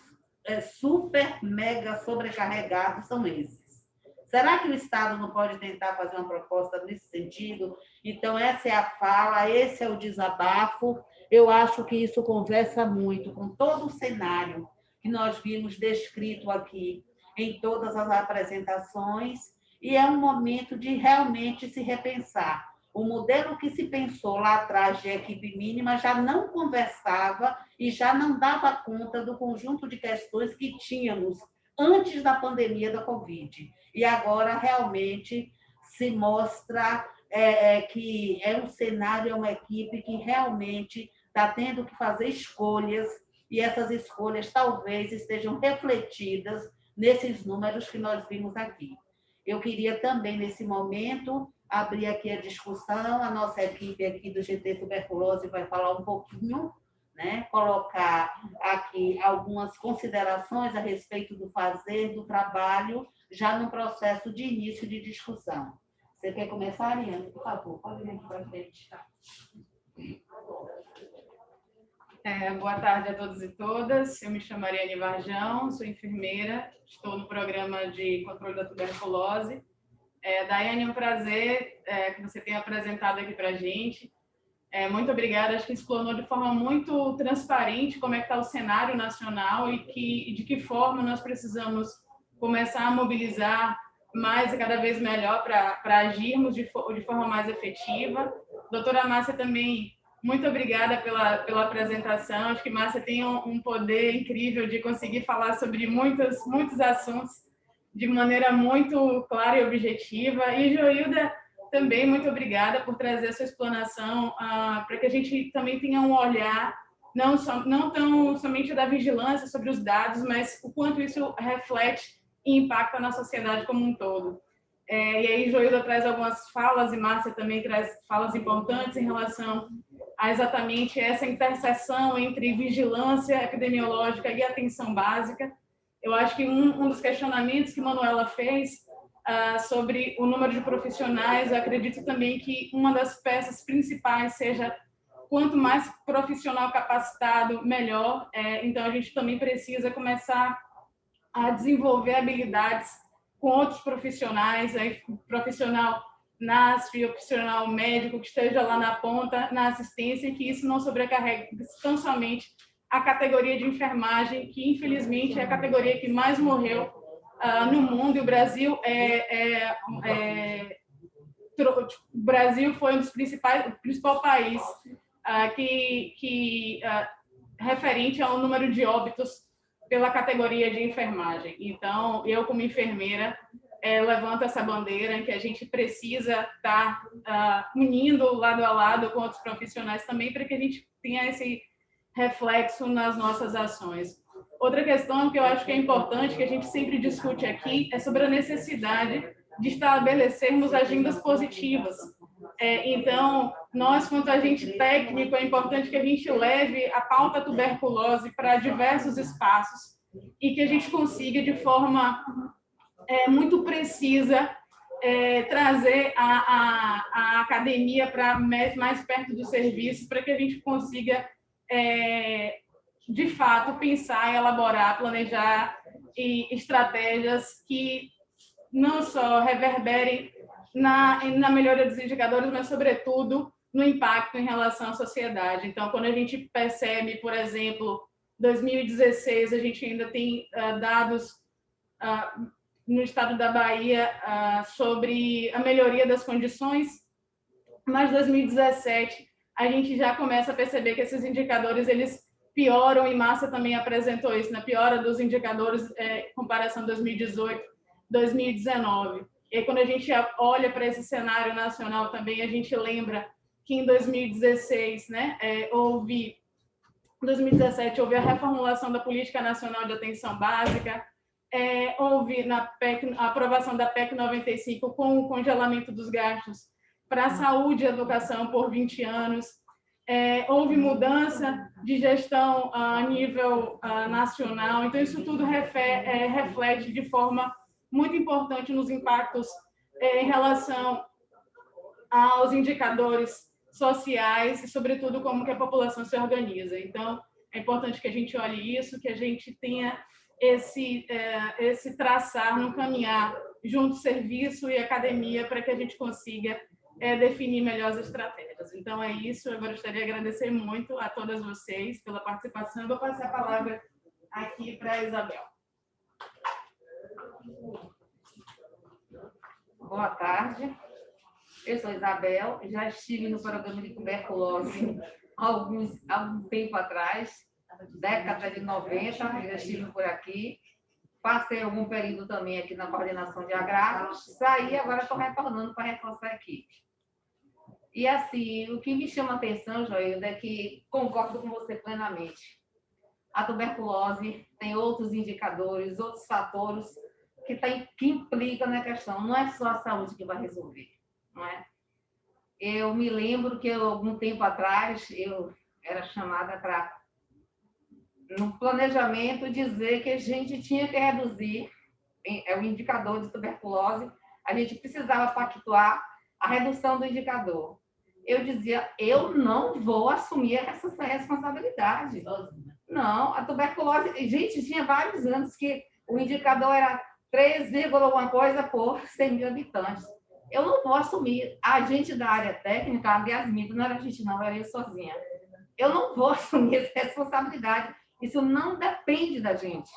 super, mega sobrecarregados são esses. Será que o Estado não pode tentar fazer uma proposta nesse sentido? Então, essa é a fala, esse é o desabafo. Eu acho que isso conversa muito com todo o cenário que nós vimos descrito aqui em todas as apresentações, e é um momento de realmente se repensar. O modelo que se pensou lá atrás de equipe mínima já não conversava e já não dava conta do conjunto de questões que tínhamos antes da pandemia da Covid. E agora realmente se mostra que é um cenário, é uma equipe que realmente está tendo que fazer escolhas, e essas escolhas talvez estejam refletidas nesses números que nós vimos aqui. Eu queria também, nesse momento, abrir aqui a discussão, a nossa equipe aqui do GT Tuberculose vai falar um pouquinho, né? Colocar aqui algumas considerações a respeito do fazer, do trabalho, já no processo de início de discussão. Você quer começar, Ariane? Por favor, pode vir aqui para frente. Boa tarde a todos e todas. Eu me chamo Ariane Varjão, sou enfermeira, estou no programa de controle da tuberculose. Daiane, é um prazer que você tenha apresentado aqui para a gente. Muito obrigada, acho que explanou de forma muito transparente como é que está o cenário nacional e de que forma nós precisamos começar a mobilizar mais e cada vez melhor para agirmos de forma mais efetiva. Doutora Márcia, também, muito obrigada pela apresentação. Acho que Márcia tem um poder incrível de conseguir falar sobre muitos assuntos de maneira muito clara e objetiva. E Joilda, também, muito obrigada por trazer a sua explanação para que a gente também tenha um olhar não tão somente da vigilância sobre os dados, mas o quanto isso reflete e impacta na sociedade como um todo. E aí, Joilda traz algumas falas, e Márcia também traz falas importantes em relação a exatamente essa interseção entre vigilância epidemiológica e atenção básica. Eu acho que um dos questionamentos que Manuela fez sobre o número de profissionais, eu acredito também que uma das peças principais seja quanto mais profissional capacitado, melhor. Então, a gente também precisa começar a desenvolver habilidades com outros profissionais, profissional NASF, profissional médico que esteja lá na ponta, na assistência, e que isso não sobrecarregue tão somente a categoria de enfermagem, que infelizmente é a categoria que mais morreu no mundo, e o Brasil o Brasil foi um dos principal país referente ao número de óbitos pela categoria de enfermagem. Então, eu, como enfermeira, levanto essa bandeira em que a gente precisa estar unindo lado a lado com outros profissionais também, para que a gente tenha esse reflexo nas nossas ações. Outra questão que eu acho que é importante, que a gente sempre discute aqui, é sobre a necessidade de estabelecermos agendas positivas. Então, nós, quanto agente técnico, é importante que a gente leve a pauta tuberculose para diversos espaços e que a gente consiga, de forma muito precisa, trazer a academia para mais perto do serviço, para que a gente consiga, de fato, pensar, elaborar, planejar estratégias que não só reverberem na melhoria dos indicadores, mas, sobretudo, no impacto em relação à sociedade. Então, quando a gente percebe, por exemplo, 2016, a gente ainda tem dados no estado da Bahia sobre a melhoria das condições, mas 2017 a gente já começa a perceber que esses indicadores eles pioram, e Márcia também apresentou isso, na piora dos indicadores em comparação 2018, 2019. E aí, quando a gente olha para esse cenário nacional também, a gente lembra que em 2016, em 2017, houve a reformulação da Política Nacional de Atenção Básica, houve a aprovação da PEC 95 com o congelamento dos gastos para a saúde e educação por 20 anos, houve mudança de gestão a nível nacional. Então, isso tudo reflete de forma muito importante nos impactos em relação aos indicadores sociais e, sobretudo, como que a população se organiza. Então, é importante que a gente olhe isso, que a gente tenha esse traçar, no caminhar junto serviço e academia, para que a gente consiga definir melhor as estratégias. Então, é isso. Eu gostaria de agradecer muito a todas vocês pela participação. Eu vou passar a palavra aqui para a Isabel. Boa tarde. Eu sou Isabel, já estive no programa de tuberculose há algum tempo atrás, década de 90, já estive por aqui. Passei algum período também aqui na coordenação de agrários, saí, agora estou retornando para reforçar a equipe. E assim, o que me chama a atenção, Joilda, é que concordo com você plenamente. A tuberculose tem outros indicadores, outros fatores que implicam na questão. Não é só a saúde que vai resolver, não é? Eu me lembro que algum tempo atrás eu era chamada para, no planejamento, dizer que a gente tinha que reduzir o indicador de tuberculose, a gente precisava pactuar a redução do indicador. Eu dizia, eu não vou assumir essa responsabilidade. Não, a tuberculose, gente, tinha vários anos que o indicador era 3, alguma coisa por 100 mil habitantes. Eu não vou assumir. A gente da área técnica, a Yasmin, não era a gente não, era eu sozinha. Eu não vou assumir essa responsabilidade. Isso não depende da gente.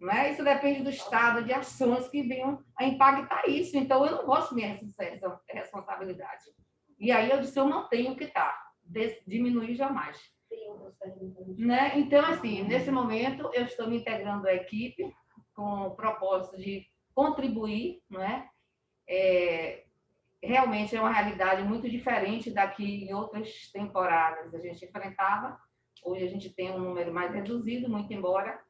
Não é? Isso depende do estado de ações que venham a impactar isso. Então, eu não vou assumir essa responsabilidade. E aí eu disse, eu não tenho que estar. Diminuir jamais. Né? Então, assim, nesse momento, eu estou me integrando à equipe com o propósito de contribuir, não é? Realmente é uma realidade muito diferente da que em outras temporadas a gente enfrentava. Hoje a gente tem um número mais reduzido, muito embora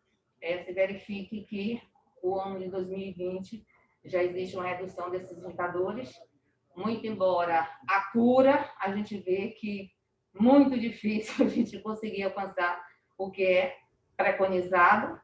se verifique que o ano de 2020 já existe uma redução desses indicadores, muito embora a cura, a gente vê que muito difícil a gente conseguir alcançar o que é preconizado,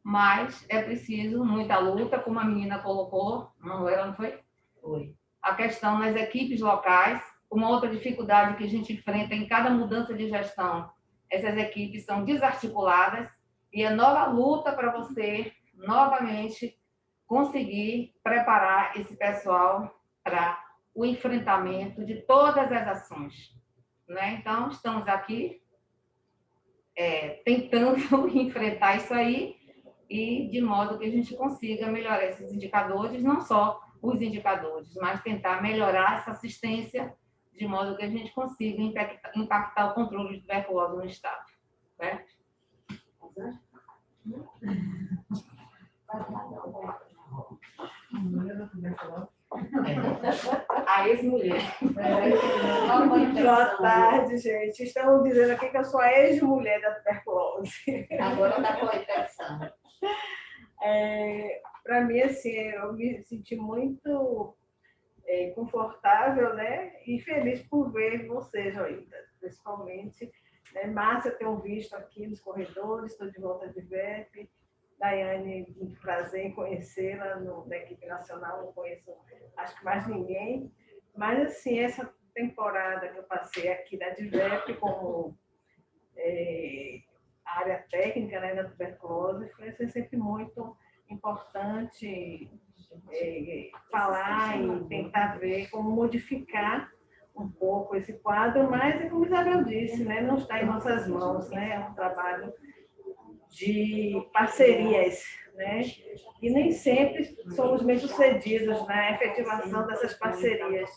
mas é preciso muita luta, como a menina colocou, Manuela, não foi? Foi. A questão nas equipes locais, uma outra dificuldade que a gente enfrenta em cada mudança de gestão, essas equipes são desarticuladas e é nova luta para você, novamente, conseguir preparar esse pessoal para o enfrentamento de todas as ações. Né? Então, estamos aqui tentando enfrentar isso aí e de modo que a gente consiga melhorar esses indicadores, não só os indicadores, mas tentar melhorar essa assistência de modo que a gente consiga impactar o controle de tuberculose no Estado. Certo? A ex-mulher. Boa tarde, gente. Estão dizendo aqui que eu sou a ex-mulher da tuberculose. Agora está com a infecção. Para mim, assim, eu me senti muito confortável, né? E feliz por ver vocês, Joída, principalmente. Né? Márcia, tenho visto aqui nos corredores, estou de volta de VEP. Daiane, muito prazer em conhecê-la na equipe nacional, não conheço acho que mais ninguém, mas assim, essa temporada que eu passei aqui na DIVEP como área técnica, né, da tuberculose, foi assim, sempre muito importante falar e tentar ver como modificar um pouco esse quadro, mas, como Isabel disse, né, não está em nossas mãos, né, é um trabalho de parcerias, né? E nem sempre somos bem-sucedidos na efetivação dessas parcerias.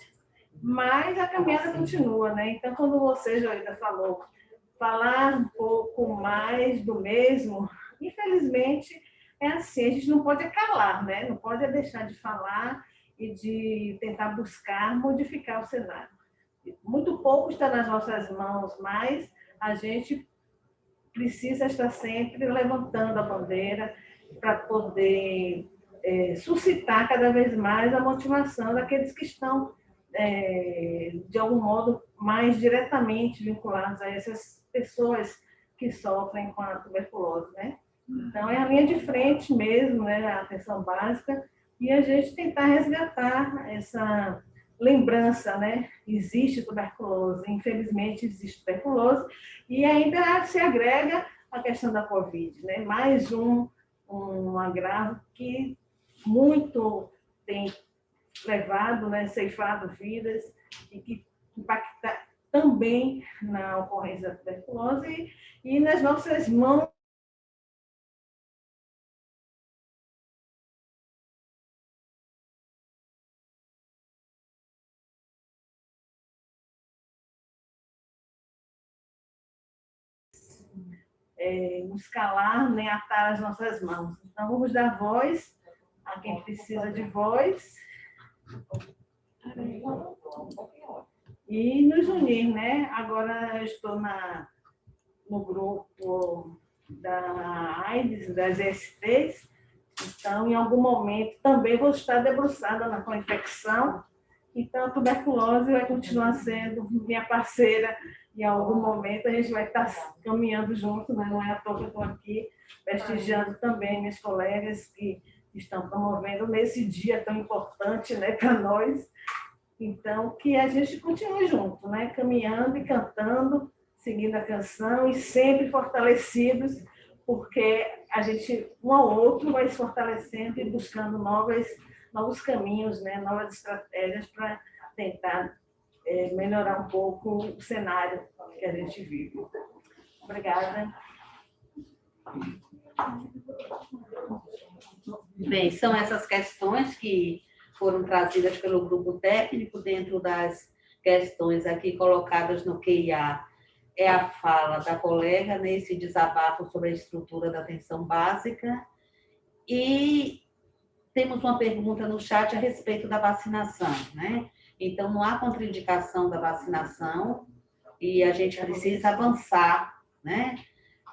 Mas a caminhada continua, né? Então, quando você, Joída, falou, falar um pouco mais do mesmo, infelizmente, é assim, a gente não pode calar, né? Não pode deixar de falar e de tentar buscar modificar o cenário. Muito pouco está nas nossas mãos, mas a gente precisa estar sempre levantando a bandeira para poder suscitar cada vez mais a motivação daqueles que estão, de algum modo, mais diretamente vinculados a essas pessoas que sofrem com a tuberculose, né? Então, é a linha de frente mesmo, né? A atenção básica, e a gente tentar resgatar essa lembrança, né? Existe tuberculose, infelizmente existe tuberculose, e ainda se agrega a questão da Covid, né? Mais um agravo que muito tem levado, né? Ceifado vidas e que impacta também na ocorrência da tuberculose e nas nossas mãos. Nos calar, nem atar as nossas mãos. Então, vamos dar voz a quem precisa de voz e nos unir, né? Agora eu estou no grupo da AIDS, das STs, então, em algum momento, também vou estar debruçada com a infecção. Então, a tuberculose vai continuar sendo minha parceira. Em algum momento, a gente vai estar caminhando junto, né? Não é à toa que eu estou aqui prestigiando também meus colegas que estão promovendo nesse dia tão importante, né, para nós. Então, que a gente continue junto, né? Caminhando e cantando, seguindo a canção e sempre fortalecidos, porque a gente, um ao outro, vai se fortalecendo e buscando novos caminhos, né? Novas estratégias para tentar melhorar um pouco o cenário que a gente vive. Obrigada. Bem, são essas questões que foram trazidas pelo grupo técnico dentro das questões aqui colocadas no QIA. É a fala da colega nesse desabafo sobre a estrutura da atenção básica. E temos uma pergunta no chat a respeito da vacinação, né? Então, não há contraindicação da vacinação e a gente precisa avançar, né?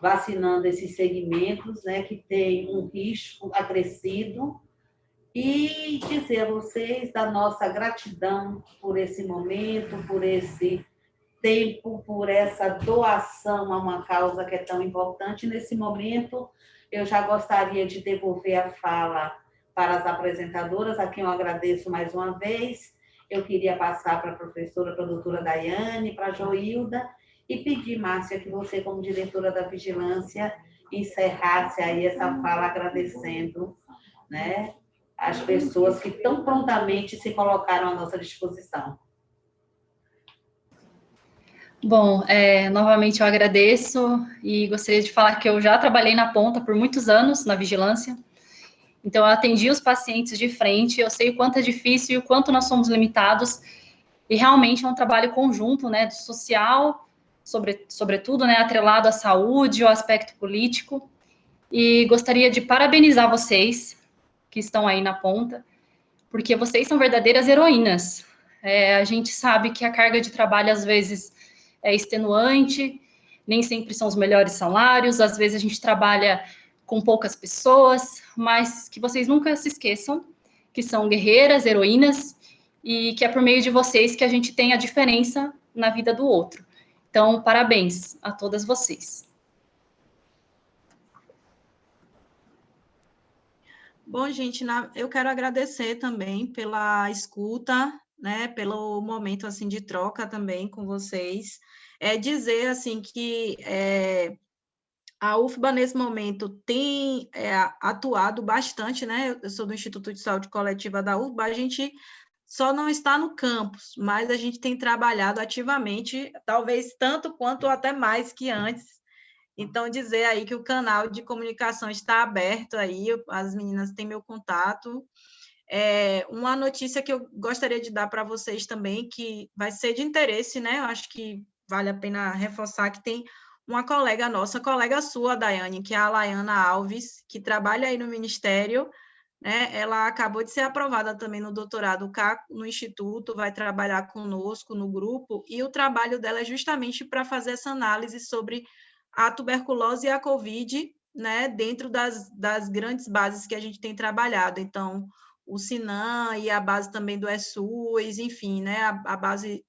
Vacinando esses segmentos, né? Que tem um risco acrescido. E dizer a vocês da nossa gratidão por esse momento, por esse tempo, por essa doação a uma causa que é tão importante. Nesse momento, eu já gostaria de devolver a fala para as apresentadoras, a quem eu agradeço mais uma vez. Eu queria passar para a professora, para a doutora Daiane, para a Joilda, e pedir, Márcia, que você, como diretora da Vigilância, encerrasse aí essa fala agradecendo, né, as pessoas que tão prontamente se colocaram à nossa disposição. Bom, novamente eu agradeço e gostaria de falar que eu já trabalhei na ponta por muitos anos na vigilância, então eu atendi os pacientes de frente, eu sei o quanto é difícil e o quanto nós somos limitados, e realmente é um trabalho conjunto, né, do social, sobretudo, né, atrelado à saúde, ao aspecto político, e gostaria de parabenizar vocês que estão aí na ponta, porque vocês são verdadeiras heroínas. A gente sabe que a carga de trabalho, às vezes, é extenuante, nem sempre são os melhores salários, às vezes a gente trabalha com poucas pessoas, mas que vocês nunca se esqueçam que são guerreiras, heroínas, e que é por meio de vocês que a gente tem a diferença na vida do outro. Então, parabéns a todas vocês. Bom, gente, eu quero agradecer também pela escuta, né, pelo momento, assim, de troca também com vocês. Dizer, assim, que a UFBA, nesse momento, tem atuado bastante, né, eu sou do Instituto de Saúde Coletiva da UFBA, a gente só não está no campus, mas a gente tem trabalhado ativamente, talvez tanto quanto até mais que antes. Então, dizer aí que o canal de comunicação está aberto aí, as meninas têm meu contato. Uma notícia que eu gostaria de dar para vocês também, que vai ser de interesse, né? Eu acho que vale a pena reforçar que tem uma colega nossa, colega sua, Daiane, que é a Laiana Alves, que trabalha aí no Ministério, né? Ela acabou de ser aprovada também no doutorado no Instituto, vai trabalhar conosco no grupo, e o trabalho dela é justamente para fazer essa análise sobre a tuberculose e a Covid, né, dentro das grandes bases que a gente tem trabalhado. Então, o SINAM e a base também do ESUS, enfim, né, a base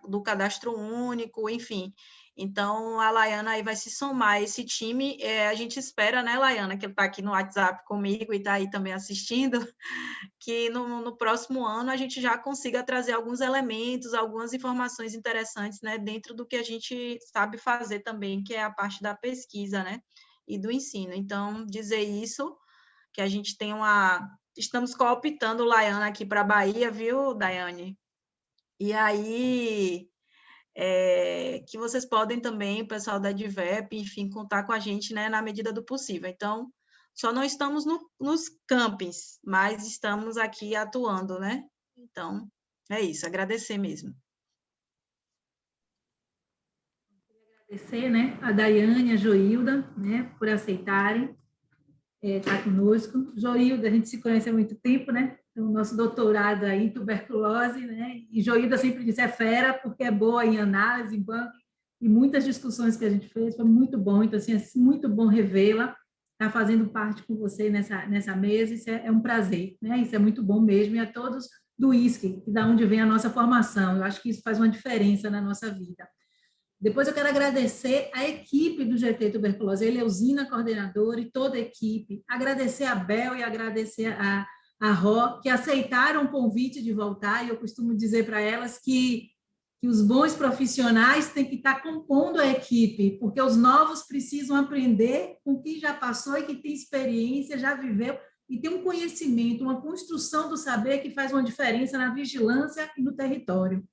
do cadastro único, enfim. Então, a Laiana aí vai se somar a esse time. A gente espera, né, Laiana, que ele está aqui no WhatsApp comigo e está aí também assistindo, que no próximo ano a gente já consiga trazer alguns elementos, algumas informações interessantes, né, dentro do que a gente sabe fazer também, que é a parte da pesquisa, né, e do ensino. Então, dizer isso, que a gente tem estamos cooptando Laiana aqui para a Bahia, viu, Daiane? E aí, que vocês podem também, o pessoal da DIVEP, enfim, contar com a gente, né, na medida do possível. Então, só não estamos nos campings, mas estamos aqui atuando, né? Então, é isso, agradecer mesmo. Agradecer, né, a Daiane, a Joilda, né, por aceitarem estar conosco. Joilda, a gente se conhece há muito tempo, né? Então, o nosso doutorado aí em tuberculose, né? E Joilda sempre disse, é fera, porque é boa em análise, em banco, e muitas discussões que a gente fez, foi muito bom. Então, assim, é muito bom revê-la, estar fazendo parte com você nessa mesa, isso é um prazer, né? Isso é muito bom mesmo, e a todos do ISC, da onde vem a nossa formação. Eu acho que isso faz uma diferença na nossa vida. Depois eu quero agradecer a equipe do GT Tuberculose, a Eleusina, coordenadora, e toda a equipe. Agradecer a Bel e agradecer a Ró, que aceitaram o convite de voltar, e eu costumo dizer para elas que os bons profissionais têm que estar compondo a equipe, porque os novos precisam aprender com quem já passou e que tem experiência, já viveu, e tem um conhecimento, uma construção do saber que faz uma diferença na vigilância e no território.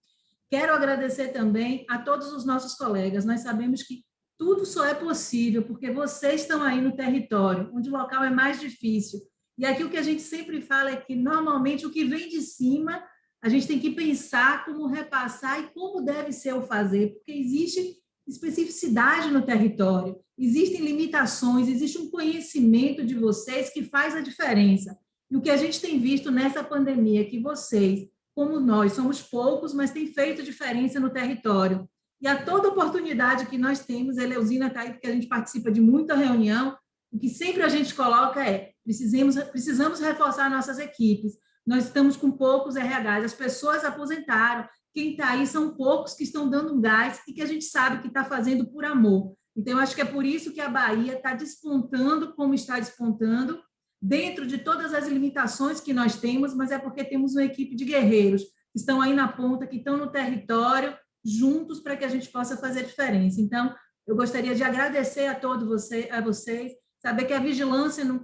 Quero agradecer também a todos os nossos colegas. Nós sabemos que tudo só é possível porque vocês estão aí no território, onde o local é mais difícil. E aqui o que a gente sempre fala é que, normalmente, o que vem de cima, a gente tem que pensar como repassar e como deve ser o fazer, porque existe especificidade no território, existem limitações, existe um conhecimento de vocês que faz a diferença. E o que a gente tem visto nessa pandemia é que vocês, como nós, somos poucos, mas tem feito diferença no território. E a toda oportunidade que nós temos, a Eleusina está aí, porque a gente participa de muita reunião, o que sempre a gente coloca é, precisamos reforçar nossas equipes, nós estamos com poucos RHs, as pessoas aposentaram, quem está aí são poucos que estão dando um gás e que a gente sabe que está fazendo por amor. Então, eu acho que é por isso que a Bahia está despontando como está despontando, dentro de todas as limitações que nós temos, mas é porque temos uma equipe de guerreiros que estão aí na ponta, que estão no território, juntos para que a gente possa fazer diferença. Então, eu gostaria de agradecer a vocês, saber que a vigilância não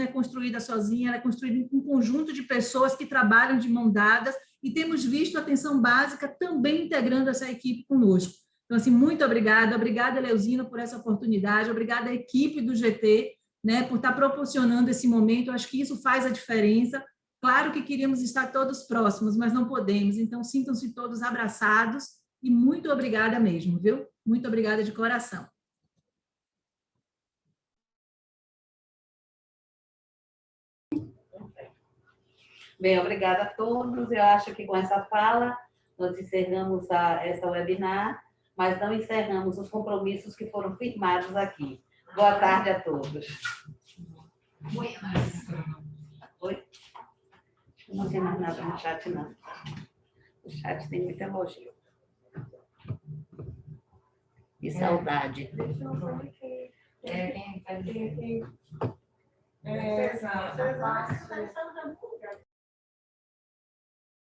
é construída sozinha, ela é construída em um conjunto de pessoas que trabalham de mão dadas e temos visto a atenção básica também integrando essa equipe conosco. Então, assim, muito obrigada, Eleusina, por essa oportunidade, obrigada à equipe do GT, né, por estar proporcionando esse momento, eu acho que isso faz a diferença. Claro que queríamos estar todos próximos, mas não podemos, então sintam-se todos abraçados e muito obrigada mesmo, viu? Muito obrigada de coração. Bem, obrigada a todos. Eu acho que com essa fala nós encerramos essa webinar, mas não encerramos os compromissos que foram firmados aqui. Boa tarde a todos. Oi? Não tem mais nada no chat, não. O chat tem muito elogio. E saudade.